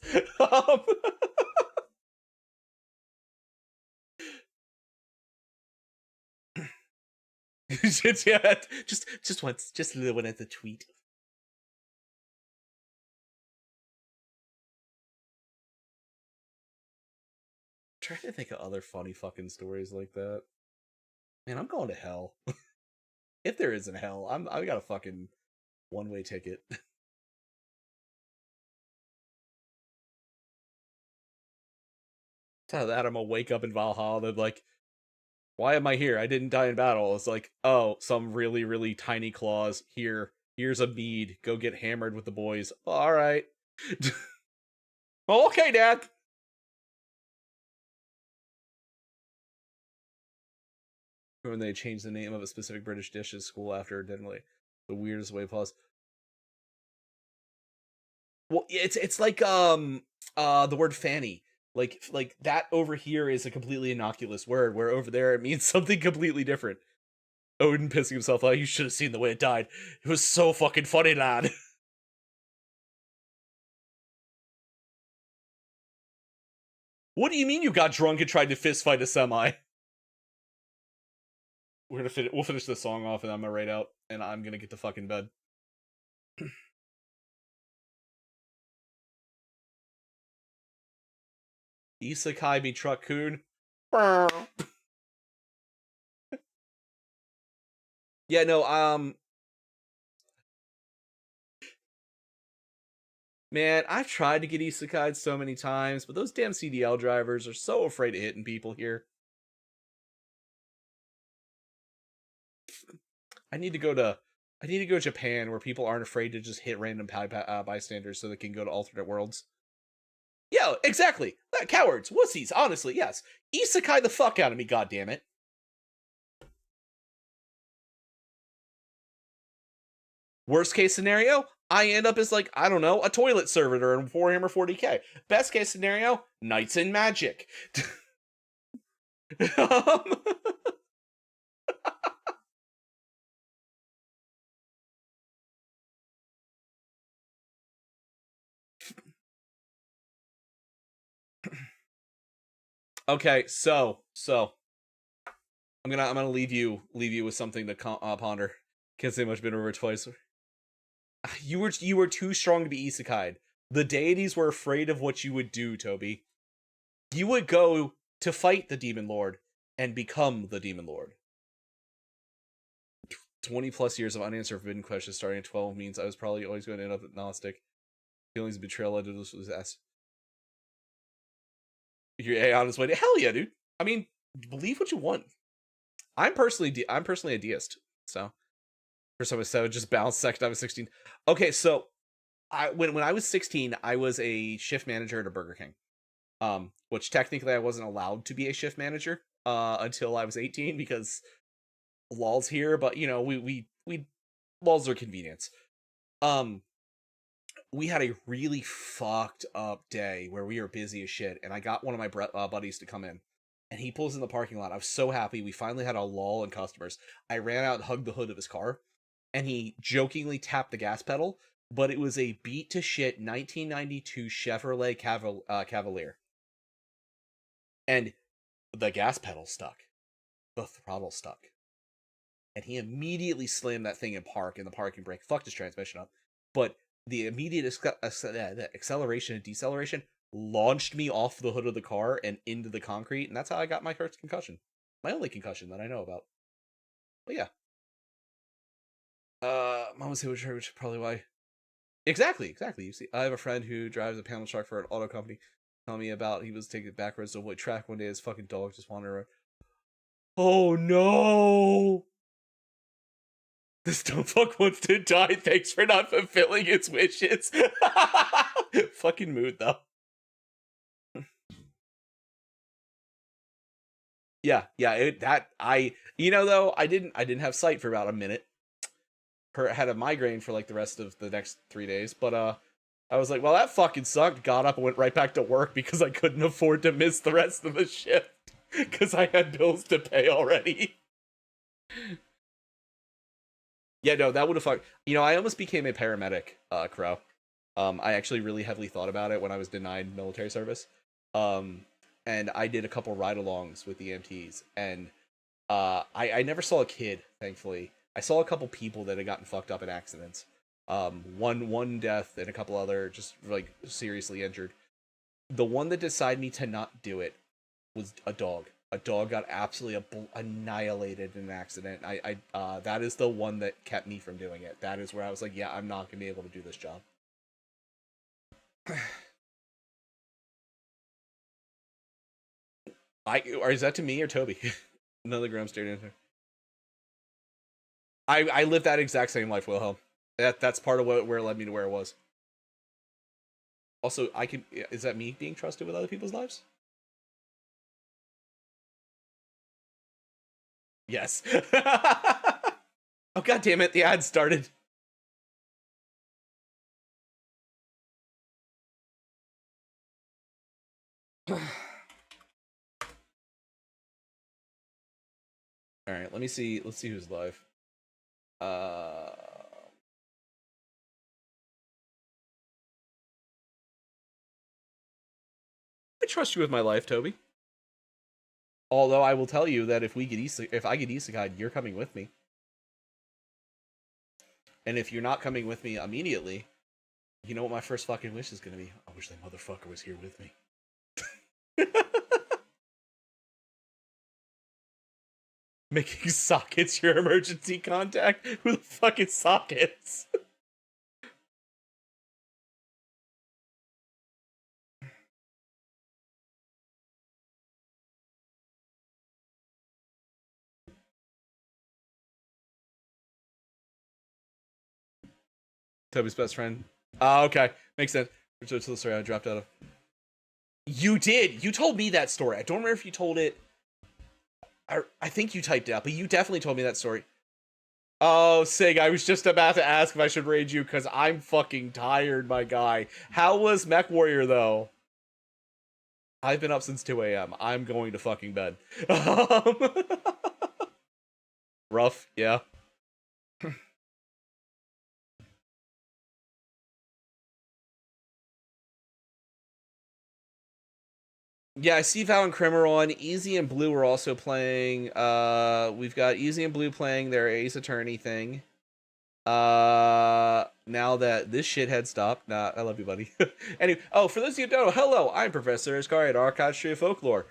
Yeah, just once, just a little one at the tweet. I'm trying to think of other funny fucking stories like that. Man, I'm going to hell. If there isn't hell, I got a fucking one-way ticket. Tell that I'm gonna wake up in Valhalla, they're like, why am I here? I didn't die in battle. It's like, oh, some really, really tiny claws. Here's a bead. Go get hammered with the boys. Alright. Okay, Dad. When they changed the name of a specific British dish at school after definitely the weirdest way possible. Well, it's like the word fanny. Like that over here is a completely innocuous word, where over there it means something completely different. Odin pissing himself out. You should have seen the way it died. It was so fucking funny, lad. What do you mean you got drunk and tried to fist fight a semi? we'll finish this song off, and I'm gonna raid out, and I'm gonna get to fucking bed. Isekai me truck-kun. Yeah, no, man, I've tried to get isekai'd so many times, but those damn CDL drivers are so afraid of hitting people here. I need to go to Japan where people aren't afraid to just hit random bystanders so they can go to alternate worlds. Yeah, exactly. Cowards, wussies, honestly, yes. Isekai the fuck out of me, goddammit. Worst case scenario, I end up as, like, I don't know, a toilet servitor in Warhammer 40k. Best case scenario, Knights in Magic. Okay, so I'm gonna leave you with something to ponder. Can't say much, been over twice. You were too strong to be isekai'd. The deities were afraid of what you would do, Toby. You would go to fight the demon lord and become the demon lord. 20 plus years of unanswered forbidden questions starting at 12 means I was probably always going to end up agnostic. Feelings of betrayal, I did this was ass. You're A on his way to hell yeah, dude. I mean, believe what you want. I'm personally a deist, so first time I said just balanced second time I was 16. Okay, so when I was 16, I was a shift manager at a Burger King. Which technically I wasn't allowed to be a shift manager until I was 18 because laws here, but you know, we laws are convenience. We had a really fucked up day where we were busy as shit, and I got one of my buddies to come in, and he pulls in the parking lot. I was so happy. We finally had a lull in customers. I ran out and hugged the hood of his car, and he jokingly tapped the gas pedal, but it was a beat to shit 1992 Chevrolet Cavalier. And the gas pedal stuck. The throttle stuck. And he immediately slammed that thing in park, and the parking brake fucked his transmission up. But the immediate acceleration and deceleration launched me off the hood of the car and into the concrete, and that's how I got my first concussion. My only concussion that I know about. But yeah. Mom was which is probably why. Exactly. You see, I have a friend who drives a panel truck for an auto company. Tell me about he was taking it backwards to avoid track one day. His fucking dog just wandered around. Oh no! This dumb fuck wants to die. Thanks for not fulfilling his wishes. Fucking mood though. Yeah. Though I didn't have sight for about a minute. Had a migraine for like the rest of the next 3 days, but I was like, well, that fucking sucked. Got up and went right back to work because I couldn't afford to miss the rest of the shift because I had bills to pay already. Yeah, no, that would have fucked. I almost became a paramedic, Crow. I actually really heavily thought about it when I was denied military service. And I did a couple ride-alongs with the EMTs, and I never saw a kid, thankfully. I saw a couple people that had gotten fucked up in accidents. One death and a couple other just like seriously injured. The one that decided me to not do it was a dog. A dog got absolutely annihilated in an accident. I that is the one that kept me from doing it. That is where I was like, yeah, I'm not gonna be able to do this job. Or is that to me or Toby? Another Graham stared answer. I lived that exact same life, Wilhelm. That's part of where it led me to where it was. Also, is that me being trusted with other people's lives? Yes. Oh god damn it, the ad started. Alright, let's see who's live. I trust you with my life, Toby. Although I will tell you that if I get isekai'd, you're coming with me. And if you're not coming with me immediately, you know what my first fucking wish is gonna be? I wish that motherfucker was here with me. Making sockets your emergency contact? Who the fuck is sockets? Toby's best friend. Okay. Makes sense. Which was the story I dropped out of. You did! You told me that story. I don't remember if you told it. I think you typed it out, but you definitely told me that story. Oh, Sig, I was just about to ask if I should raid you, because I'm fucking tired, my guy. How was Mech Warrior, though? I've been up since 2 a.m. I'm going to fucking bed. Rough, yeah. Yeah, I see Val and Krim are on. Easy and Blue are also playing. We've got Easy and Blue playing their Ace Attorney thing. Now that this shithead stopped. Nah, I love you, buddy. Anyway, oh, for those of you who don't know, hello, I'm ProfIscariot, Archive Tree of Folklore.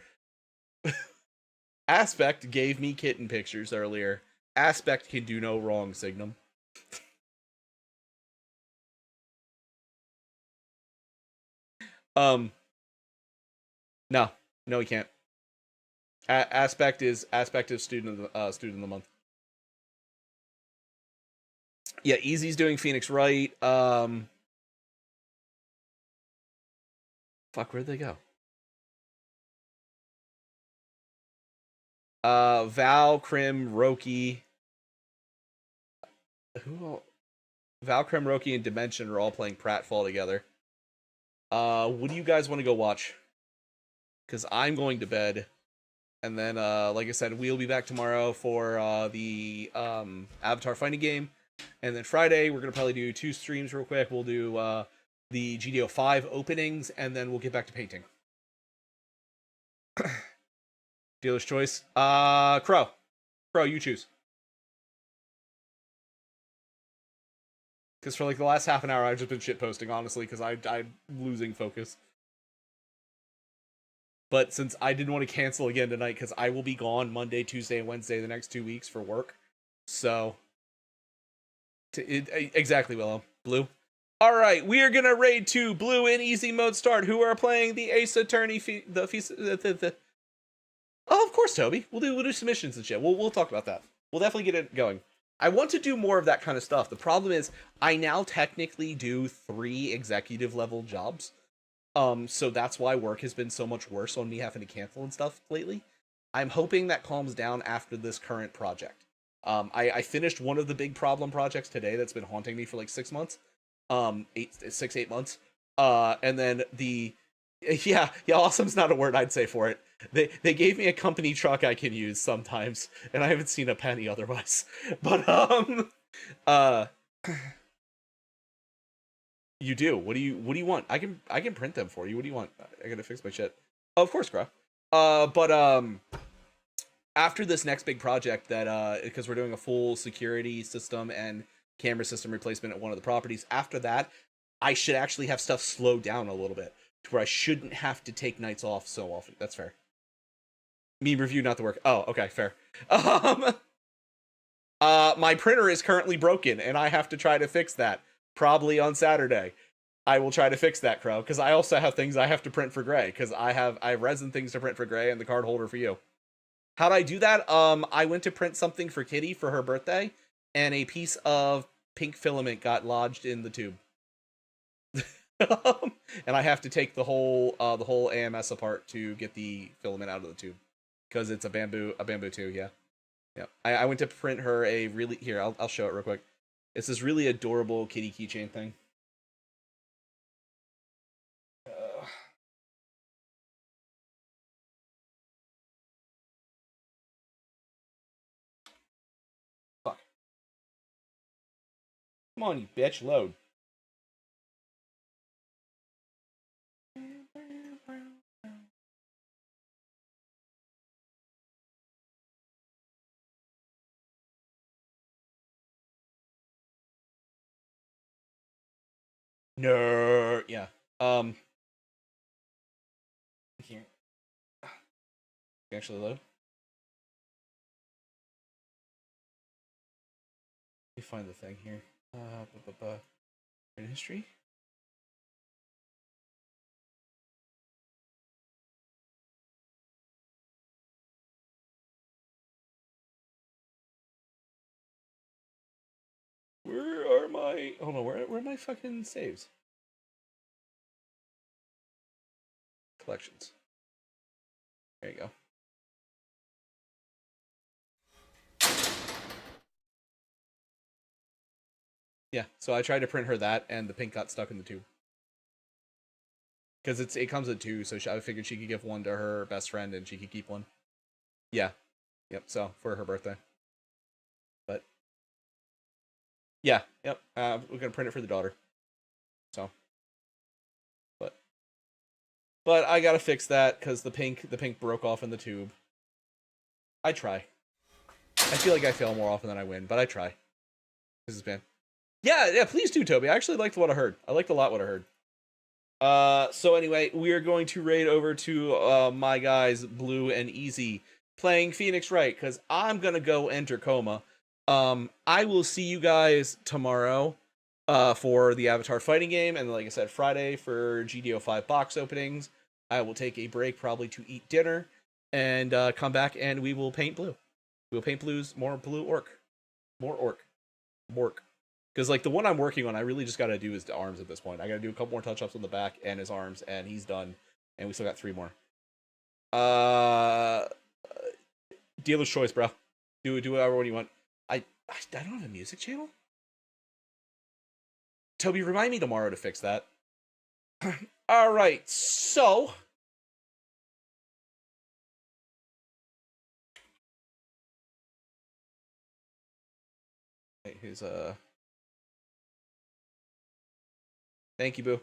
Aspect gave me kitten pictures earlier. Aspect can do no wrong, Signum. No, he can't. Aspect is student of the month. Yeah, Easy's doing Phoenix Wright. Fuck, where'd they go? Val, Krim, Roki. Val, Krim, Roki, and Dimension are all playing Pratfall together. What do you guys want to go watch? Because I'm going to bed. And then, like I said, we'll be back tomorrow for the Avatar fighting game. And then Friday, we're going to probably do 2 streams real quick. We'll do the GDO 5 openings, and then we'll get back to painting. Dealer's choice. Crow. Crow, you choose. Because for like the last half an hour, I've just been shitposting, honestly, because I'm losing focus. But since I didn't want to cancel again tonight, because I will be gone Monday, Tuesday, and Wednesday the next 2 weeks for work. So, exactly, Willow. Blue. Alright, we are going to raid 2 Blue in easy mode start, who are playing the Ace Attorney, Oh, of course, Toby. We'll do submissions and shit. We'll talk about that. We'll definitely get it going. I want to do more of that kind of stuff. The problem is, I now technically do 3 executive level jobs. So that's why work has been so much worse on me having to cancel and stuff lately. I'm hoping that calms down after this current project. I finished one of the big problem projects today that's been haunting me for like 6 months. 8 months. And then yeah, awesome's not a word I'd say for it. They gave me a company truck I can use sometimes, and I haven't seen a penny otherwise. But you do. What do you want? I can print them for you. What do you want? I gotta fix my shit. Oh, of course, Crow. But after this next big project that because we're doing a full security system and camera system replacement at one of the properties, after that, I should actually have stuff slowed down a little bit to where I shouldn't have to take nights off so often. That's fair. Meme review, not the work. Oh, okay, fair. My printer is currently broken, and I have to try to fix that. Probably on Saturday. I will try to fix that, Crow, because I also have things I have to print for Gray, because I have resin things to print for Gray and the card holder for you. How'd I do that? I went to print something for Kitty for her birthday, and a piece of pink filament got lodged in the tube. And I have to take the whole AMS apart to get the filament out of the tube, because it's a bamboo too. Yeah. I went to print her a really I'll show it real quick. It's this really adorable kitty keychain thing. Fuck. Come on, you bitch, load. No, yeah. Here. Actually load. Let me find the thing here. In history. Where are my? Hold on. Where are my fucking saves? Collections. There you go. Yeah, so I tried to print her that, and the pink got stuck in the tube. Because it comes in two, so I figured she could give one to her best friend, and she could keep one. Yeah. Yep, so, for her birthday. But, yeah, yep, we're gonna print it for the daughter. So. But I gotta fix that, because the pink broke off in the tube. I try. I feel like I fail more often than I win, but I try. This is bad. Yeah, please do, Toby. I actually liked what I heard. I liked a lot what I heard. So anyway, we are going to raid over to my guys, Blue and Easy, playing Phoenix Wright, because I'm gonna go enter coma. I will see you guys tomorrow for the Avatar fighting game, and like I said, Friday for GDO 5 box openings. I will take a break probably to eat dinner, and come back and we will paint blue. We'll paint more blue orc. More orc. Because, like, the one I'm working on, I really just got to do is the arms at this point. I got to do a couple more touch-ups on the back and his arms, and he's done. And we still got 3 more. Dealer's choice, bro. Do whatever one you want. I don't have a music channel? Toby, remind me tomorrow to fix that. Alright, so... Here's Thank you, Boo.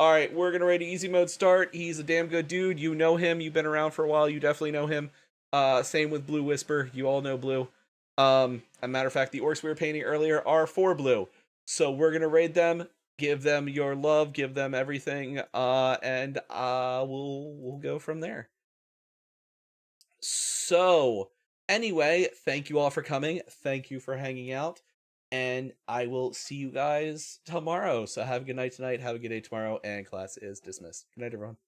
Alright, we're gonna raid easy mode start. He's a damn good dude. You know him. You've been around for a while. You definitely know him. Same with Blue Whisper. You all know Blue. A matter of fact, the orcs we were painting earlier are for Blue. So we're gonna raid them, give them your love, give them everything, and we'll go from there. So, anyway, thank you all for coming. Thank you for hanging out. And I will see you guys tomorrow. So have a good night tonight. Have a good day tomorrow. And class is dismissed. Good night, everyone.